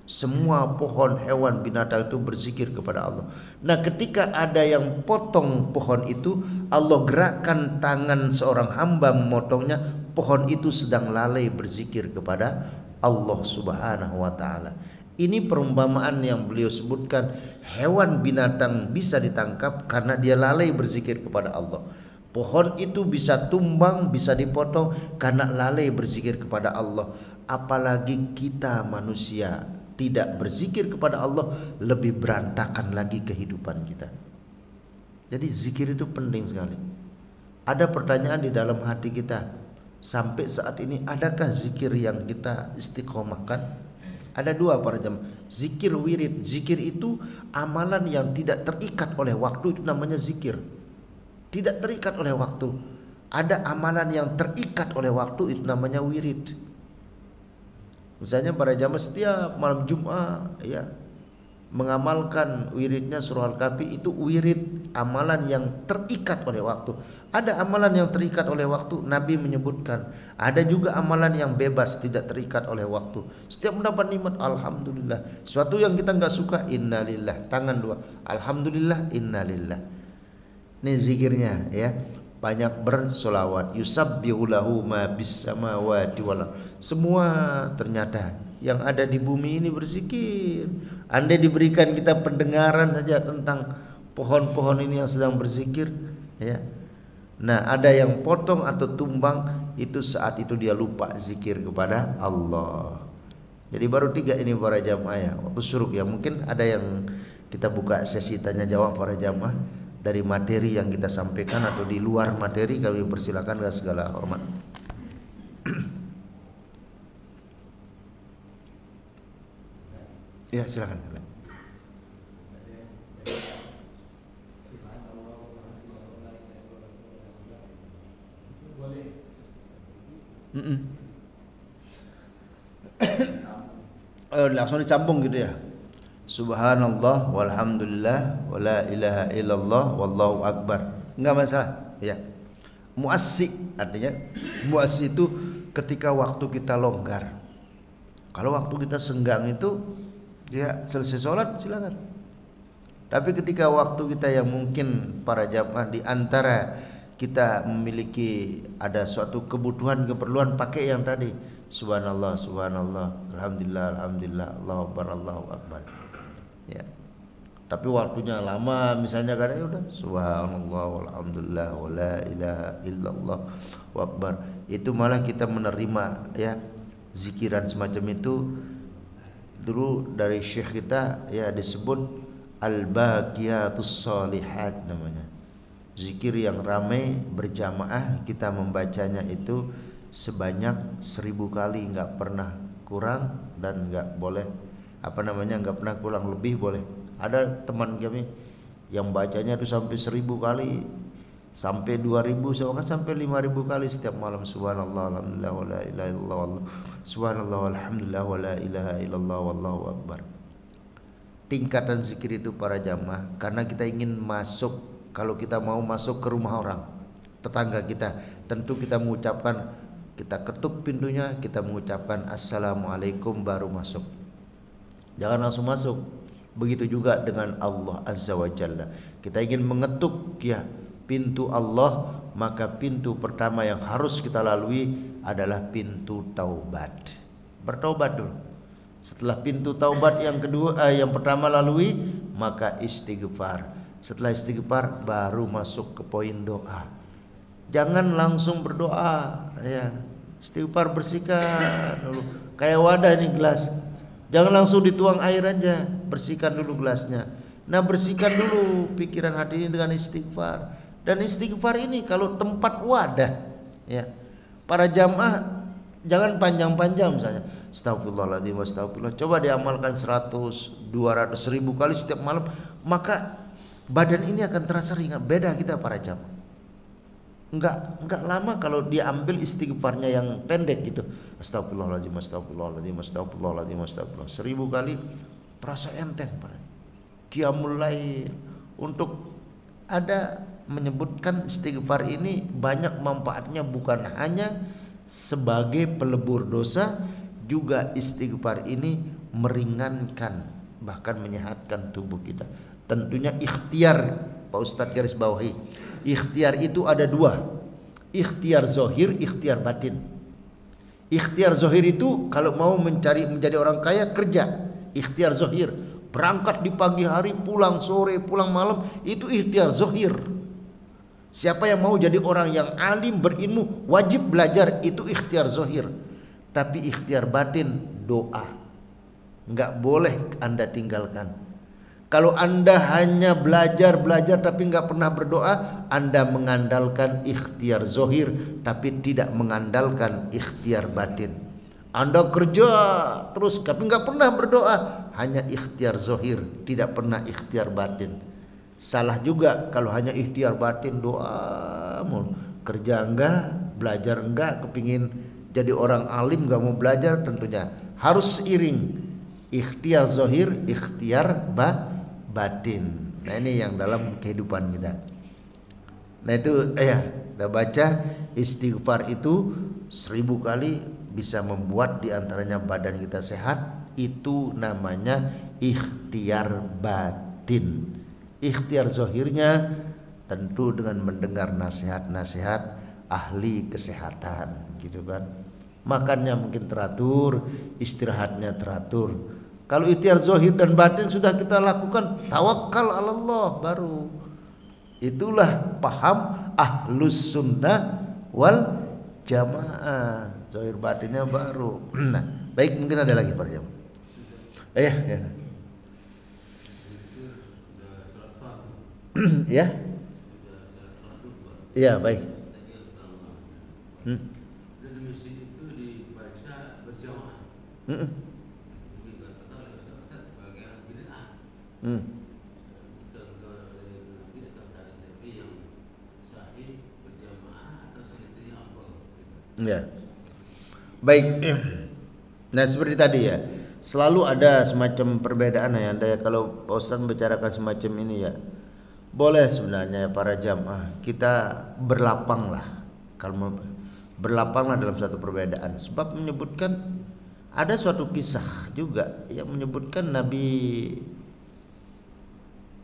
semua pohon, hewan, binatang itu berzikir kepada Allah. Nah ketika ada yang potong pohon itu, Allah gerakkan tangan seorang hamba memotongnya. Pohon itu sedang lalai berzikir kepada Allah Subhanahu wa ta'ala. Ini perumpamaan yang beliau sebutkan. Hewan binatang bisa ditangkap karena dia lalai berzikir kepada Allah. Pohon itu bisa tumbang, bisa dipotong karena lalai berzikir kepada Allah. Apalagi kita manusia tidak berzikir kepada Allah, lebih berantakan lagi kehidupan kita. Jadi zikir itu penting sekali. Ada pertanyaan di dalam hati kita. Sampai saat ini adakah zikir yang kita istiqomahkan? Ada dua para jamaah. Zikir wirid. Zikir itu amalan yang tidak terikat oleh waktu, itu namanya zikir. Tidak terikat oleh waktu. Ada amalan yang terikat oleh waktu, itu namanya wirid. Misalnya para jamaah setiap malam Jumat ya, mengamalkan wiridnya surah Al-Kahfi, itu wirid, amalan yang terikat oleh waktu. Ada amalan yang terikat oleh waktu, Nabi menyebutkan. Ada juga amalan yang bebas, tidak terikat oleh waktu. Setiap mendapat nikmat, alhamdulillah. Suatu yang kita enggak suka, innalillah. Tangan dua, alhamdulillah, innalillah. Ini zikirnya ya. Banyak bersolawat. Yusabbihu lahu ma bis samawati wal ardh. Semua ternyata yang ada di bumi ini berzikir. Andai diberikan kita pendengaran saja tentang pohon-pohon ini yang sedang berzikir ya, Nah, ada yang potong atau tumbang, itu saat itu dia lupa zikir kepada Allah. Jadi baru 3 ini para jamaah ya, waktu syuruk ya. Mungkin ada yang kita buka sesi tanya jawab para jamaah dari materi yang kita sampaikan, atau di luar materi kami persilakan dengan segala hormat. Ya, silakan. Langsung disambung gitu ya. Subhanallah walhamdulillah wala ilaha illallah wallahu akbar. Enggak masalah ya. Muassi artinya, muassi itu ketika waktu kita longgar. Kalau waktu kita senggang itu ya selesai sholat silakan. Tapi ketika waktu kita yang mungkin para jamaah di antara kita memiliki ada suatu kebutuhan keperluan, pakai yang tadi subhanallah subhanallah alhamdulillah alhamdulillah Allahu akbar Allahu akbar ya. Tapi waktunya lama misalnya kadang udah subhanallah walhamdulillah wala ilaha illallah wa akbar, itu malah kita menerima ya zikiran semacam itu. Dulu dari syekh kita ya disebut al-baqiyatus shalihat namanya, zikir yang ramai berjamaah, kita membacanya itu sebanyak 1000 kali, nggak pernah kurang dan nggak boleh nggak pernah kurang, lebih boleh. Ada teman kami yang bacanya itu sampai 1000 kali, sampai 2000, bahkan sampai 5000 kali setiap malam. Subhanallah alhamdulillah wala ilaha illallah subhanallah alhamdulillah wala ilaha illallah wallahu akbar. Tingkatan zikir itu para jamaah, karena kita ingin masuk. Kalau kita mau masuk ke rumah orang, tetangga kita, tentu kita mengucapkan, kita ketuk pintunya, kita mengucapkan assalamualaikum baru masuk. Jangan langsung masuk. Begitu juga dengan Allah Azza wa Jalla. Kita ingin mengetuk ya pintu Allah, maka pintu pertama yang harus kita lalui adalah pintu taubat. Bertaubat dulu. Setelah pintu taubat yang kedua, yang pertama lalui, maka istighfar. Setelah istighfar baru masuk ke poin doa. Jangan langsung berdoa ya. Istighfar bersihkan dulu. Kayak wadah ini gelas. Jangan langsung dituang air aja, bersihkan dulu gelasnya. Nah, bersihkan dulu pikiran hati ini dengan istighfar. Dan istighfar ini kalau tempat wadah ya. Para jamaah jangan panjang-panjang misalnya. Astagfirullahaladzim, astagfirullah. Coba diamalkan 100, 200, 1000 kali setiap malam, maka badan ini akan terasa ringan. Beda kita para jamaah. Enggak lama kalau dia ambil istighfarnya yang pendek gitu. Astagfirullahaladzim, astagfirullahaladzim, astagfirullahaladzim, astagfirullah. 1000 kali terasa enteng para. Qiyamul lail. Untuk ada menyebutkan istighfar ini banyak manfaatnya, bukan hanya sebagai pelebur dosa, juga istighfar ini meringankan bahkan menyehatkan tubuh kita. Tentunya ikhtiar, Pak Ustadz garis bawahi. Ikhtiar itu ada 2. Ikhtiar zohir, ikhtiar batin. Ikhtiar zohir itu kalau mau menjadi orang kaya, kerja. Ikhtiar zohir, berangkat di pagi hari, pulang sore, pulang malam, itu ikhtiar zohir. Siapa yang mau jadi orang yang alim berilmu, wajib belajar, itu ikhtiar zohir. Tapi ikhtiar batin, doa, nggak boleh Anda tinggalkan. Kalau Anda hanya belajar tapi nggak pernah berdoa, Anda mengandalkan ikhtiar zohir tapi tidak mengandalkan ikhtiar batin. Anda kerja terus tapi nggak pernah berdoa, hanya ikhtiar zohir, tidak pernah ikhtiar batin. Salah juga kalau hanya ikhtiar batin, doa mau, kerja enggak, belajar enggak, kepingin jadi orang alim nggak mau belajar. Tentunya harus seiring ikhtiar zohir, ikhtiar batin. Nah, ini yang dalam kehidupan kita. Nah, itu udah baca istighfar itu 1000 kali bisa membuat diantaranya badan kita sehat. Itu namanya ikhtiar batin. Ikhtiar zohirnya tentu dengan mendengar nasihat-nasihat ahli kesehatan gitu kan. Makannya mungkin teratur, istirahatnya teratur. Kalau ikhtiar zohir dan batin sudah kita lakukan, tawakal Allah baru. Itulah paham ahlus sunnah wal jamaah. Zahir batinnya baru. Nah, baik, mungkin ada lagi para jamaah. Ya. Ya. Iya, baik. Jadi mesti itu dibaca berjamaah. Sebagai bid'ah. Yang sahih berjamaah atau selisih afdal. Ya. Baik. Nah, seperti tadi ya. Selalu ada semacam perbedaan ya. Anda kalau Pak Ustaz membicarakan semacam ini ya. Boleh sebenarnya para jamaah kita berlapanglah. Kalau berlapanglah dalam satu perbedaan. Sebab menyebutkan ada suatu kisah juga yang menyebutkan Nabi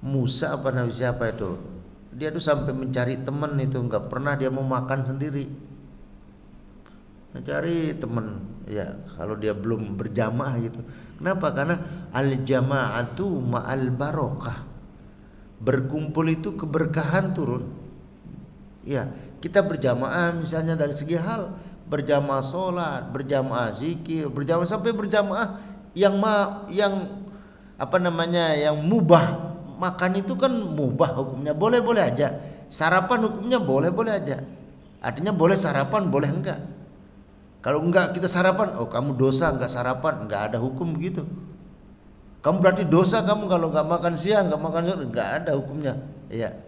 Musa apa Nabi siapa itu, dia tuh sampai mencari teman itu, nggak pernah dia mau makan sendiri, mencari teman ya kalau dia belum berjamaah gitu. Kenapa? Karena al jamaatu ma'al barokah, berkumpul itu keberkahan turun ya. Kita berjamaah misalnya dari segi hal berjamaah sholat, berjamaah zikir, berjamaah sampai berjamaah yang yang mubah. Makan itu kan mubah hukumnya, boleh-boleh aja. Sarapan hukumnya boleh-boleh aja. Artinya boleh sarapan, boleh enggak. Kalau enggak kita sarapan, oh kamu dosa enggak sarapan, enggak ada hukum begitu. Kamu berarti dosa kamu kalau enggak makan siang, enggak makan sore, enggak ada hukumnya. Iya.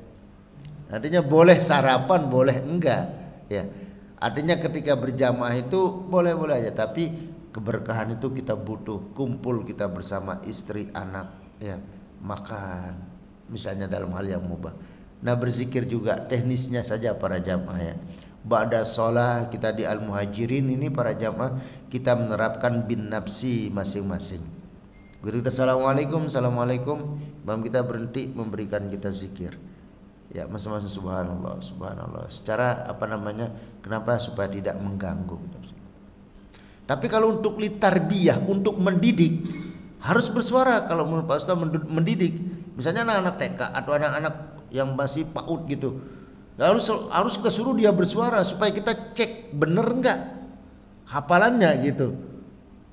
Artinya boleh sarapan, boleh enggak. Ya. Artinya ketika berjamaah itu boleh-boleh aja, tapi keberkahan itu kita butuh kumpul kita bersama istri, anak, ya. Makan misalnya dalam hal yang mubah. Nah, berzikir juga teknisnya saja para jamaah ya. Ba'da sholat kita di Al-Muhajirin ini para jamaah kita menerapkan bin nafsi masing-masing. Begitu kita assalamualaikum, imam kita berhenti memberikan kita zikir. Ya, masing-masing subhanallah, subhanallah. Secara kenapa? Supaya tidak mengganggu. Tapi kalau untuk litarbiyah, untuk mendidik, harus bersuara. Kalau menurut Pak Ustaz mendidik, misalnya anak-anak TK atau anak-anak yang masih PAUD gitu, harus kita suruh dia bersuara supaya kita cek bener enggak hafalannya gitu.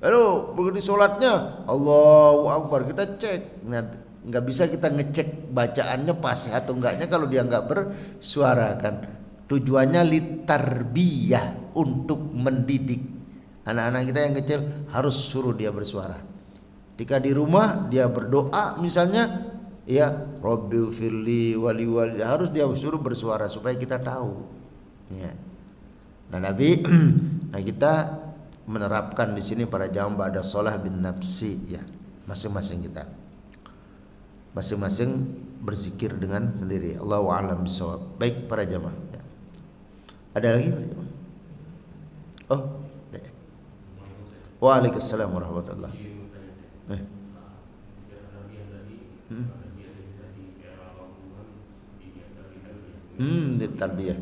Lalu begitu sholatnya Allahu Akbar, kita cek. Nah, nggak bisa kita ngecek bacaannya pas atau enggaknya kalau dia nggak bersuara kan. Tujuannya litarbiyah, untuk mendidik anak-anak kita yang kecil, harus suruh dia bersuara. Ketika di rumah dia berdoa misalnya, ya Rabbil firli wali harus dia suruh bersuara supaya kita tahu. Ya. Nah Nabi, nah kita menerapkan di sini para jamaah ba'da sholah bin nafsi ya, masing-masing kita, masing-masing berzikir dengan sendiri. Allahu a'lam bishawab. Baik para jamaah. Ya. Ada lagi? Oh, waalaikumsalam warahmatullahi. Di tarbiyah.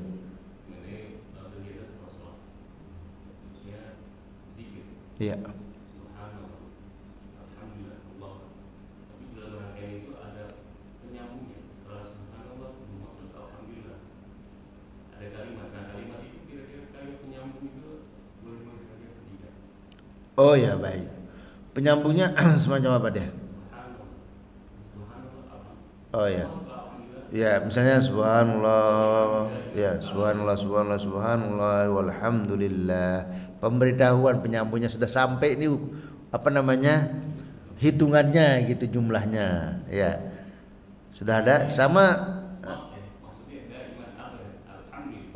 Iya. Oh ya, baik. Penyambungnya semacam apa dia? Oh ya. Ya, misalnya subhanallah, ya subhanallah walhamdulillah. Pemberitahuan penyambungnya sudah sampai ini hitungannya gitu jumlahnya, ya. Sudah ada sama.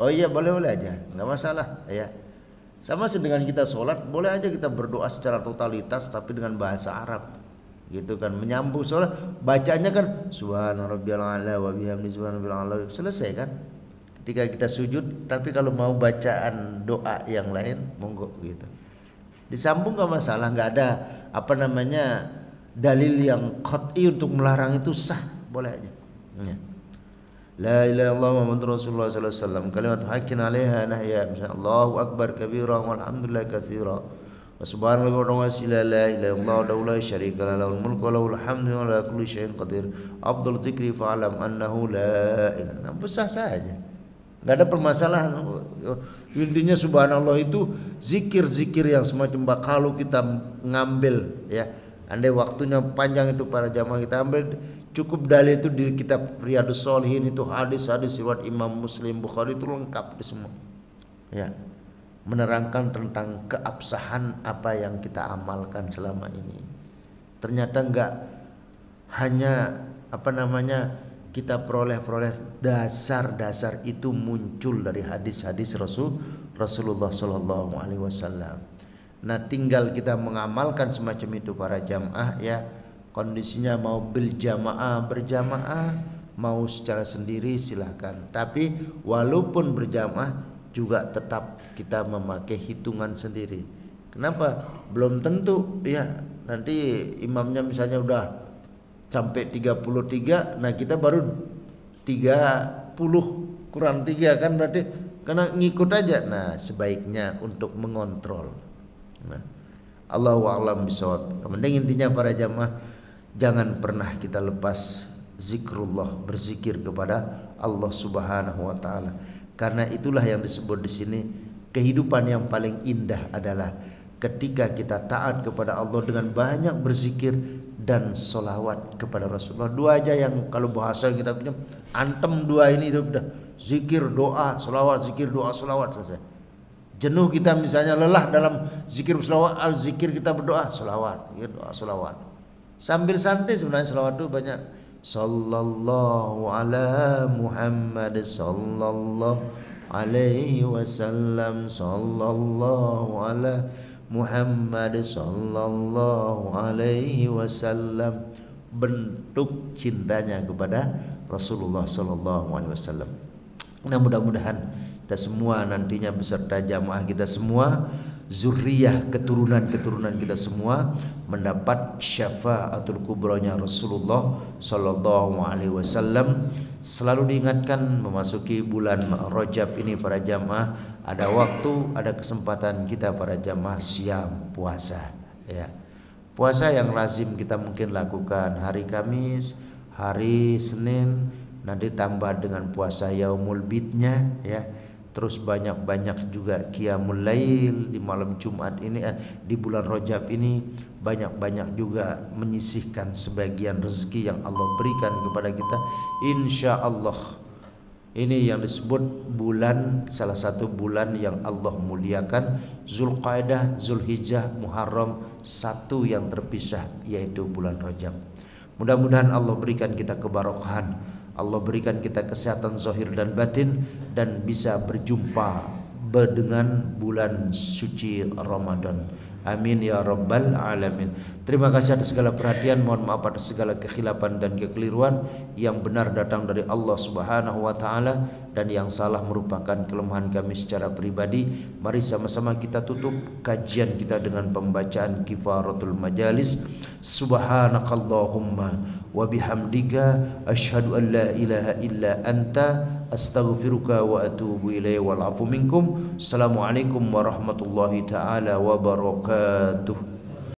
Oh iya, boleh-boleh aja, nggak masalah, ya. Sama dengan kita sholat, boleh aja kita berdoa secara totalitas tapi dengan bahasa Arab, gitu kan, menyambung sholat. Bacanya kan subhana rabbiyal a'la wa bihamdi subhana rabbiyal a'la, selesai kan. Ketika kita sujud, tapi kalau mau bacaan doa yang lain monggo gitu, disambung nggak masalah, nggak ada dalil yang qat'i untuk melarang, itu sah, boleh aja ya. La ilaha illallah Muhammadur Rasulullah sallallahu alaihi wasallam, kalimat haqqin 'alaiha nahya, Allahu akbar kabira walhamdulillah katsira wa subhanallahi wa bihamdihi la ilaha illallah la syarika lahu, lahul mulku wa lahul hamdu wa ala kulli syai'in qadir, afdhalu dzikri fa'lam annahu la ilaha. Besar saja, nggak ada permasalahan. Intinya subhanallah itu zikir-zikir yang semacam kalau kita ngambil ya, andai waktunya panjang itu para jamaah kita ambil, cukup dalil itu di kitab Riyadhus Shalihin itu hadis-hadis riwayat Imam Muslim, Bukhari itu lengkap di semua. Ya, menerangkan tentang keabsahan apa yang kita amalkan selama ini. Ternyata enggak hanya kita peroleh dasar-dasar itu muncul dari hadis-hadis Rasulullah Sallallahu Alaihi Wasallam. Nah, tinggal kita mengamalkan semacam itu para jamaah ya. Kondisinya mau berjamaah, mau secara sendiri silahkan. Tapi walaupun berjamaah juga tetap kita memakai hitungan sendiri. Kenapa? Belum tentu ya. Nanti imamnya misalnya udah sampai 33, nah kita baru 30 kurang 3 kan, berarti karena ngikut aja. Nah, sebaiknya untuk mengontrol. Nah, Allahu a'lam bishawab. Yang penting intinya para jamaah, jangan pernah kita lepas zikrullah, berzikir kepada Allah Subhanahu wa taala. Karena itulah yang disebut di sini kehidupan yang paling indah adalah ketika kita taat kepada Allah dengan banyak berzikir dan solawat kepada Rasulullah. Dua aja yang kalau bahasa kita punya antem, dua ini itu udah zikir, doa, solawat, zikir, doa, solawat, selesai. Jenuh kita misalnya lelah dalam zikir solawat, zikir kita berdoa, solawat, zikir, doa, solawat. Sambil santai sebenarnya solawat itu banyak. Sallallahu ala Muhammad sallallahu alaihi wasallam, sallallahu ala Muhammad sallallahu alaihi wasallam, bentuk cintanya kepada Rasulullah sallallahu alaihi wasallam. Nah, mudah-mudahan kita semua nantinya beserta jamaah kita semua, zuriyah keturunan kita semua mendapat syafaatul kubronya Rasulullah sallallahu alaihi wasallam. Selalu diingatkan memasuki bulan Rajab ini para jamaah, ada waktu, ada kesempatan kita para jamaah siam puasa ya. Puasa yang lazim kita mungkin lakukan hari Kamis, hari Senin, nanti tambah dengan puasa yaumul bidnya ya. Terus banyak-banyak juga qiyamul lail di malam Jumat ini, di bulan Rajab ini banyak-banyak juga menyisihkan sebagian rezeki yang Allah berikan kepada kita. Insya Allah ini yang disebut bulan, salah satu bulan yang Allah muliakan, Zulqa'dah, Zulhijjah, Muharram, satu yang terpisah yaitu bulan Rajab. Mudah-mudahan Allah berikan kita kebarokahan, Allah berikan kita kesehatan zahir dan batin, dan bisa berjumpa dengan bulan suci Ramadan. Amin ya rabbal alamin. Terima kasih atas segala perhatian, mohon maaf atas segala kekhilafan dan kekeliruan. Yang benar datang dari Allah Subhanahu wa taala dan yang salah merupakan kelemahan kami secara pribadi. Mari sama-sama kita tutup kajian kita dengan pembacaan kifaratul majalis. Subhanakallahumma wa bihamdika asyhadu an la ilaha illa anta astaghfiruka wa atubu ilaihi wal afu minkum. Assalamualaikum warahmatullahi taala wabarakatuh.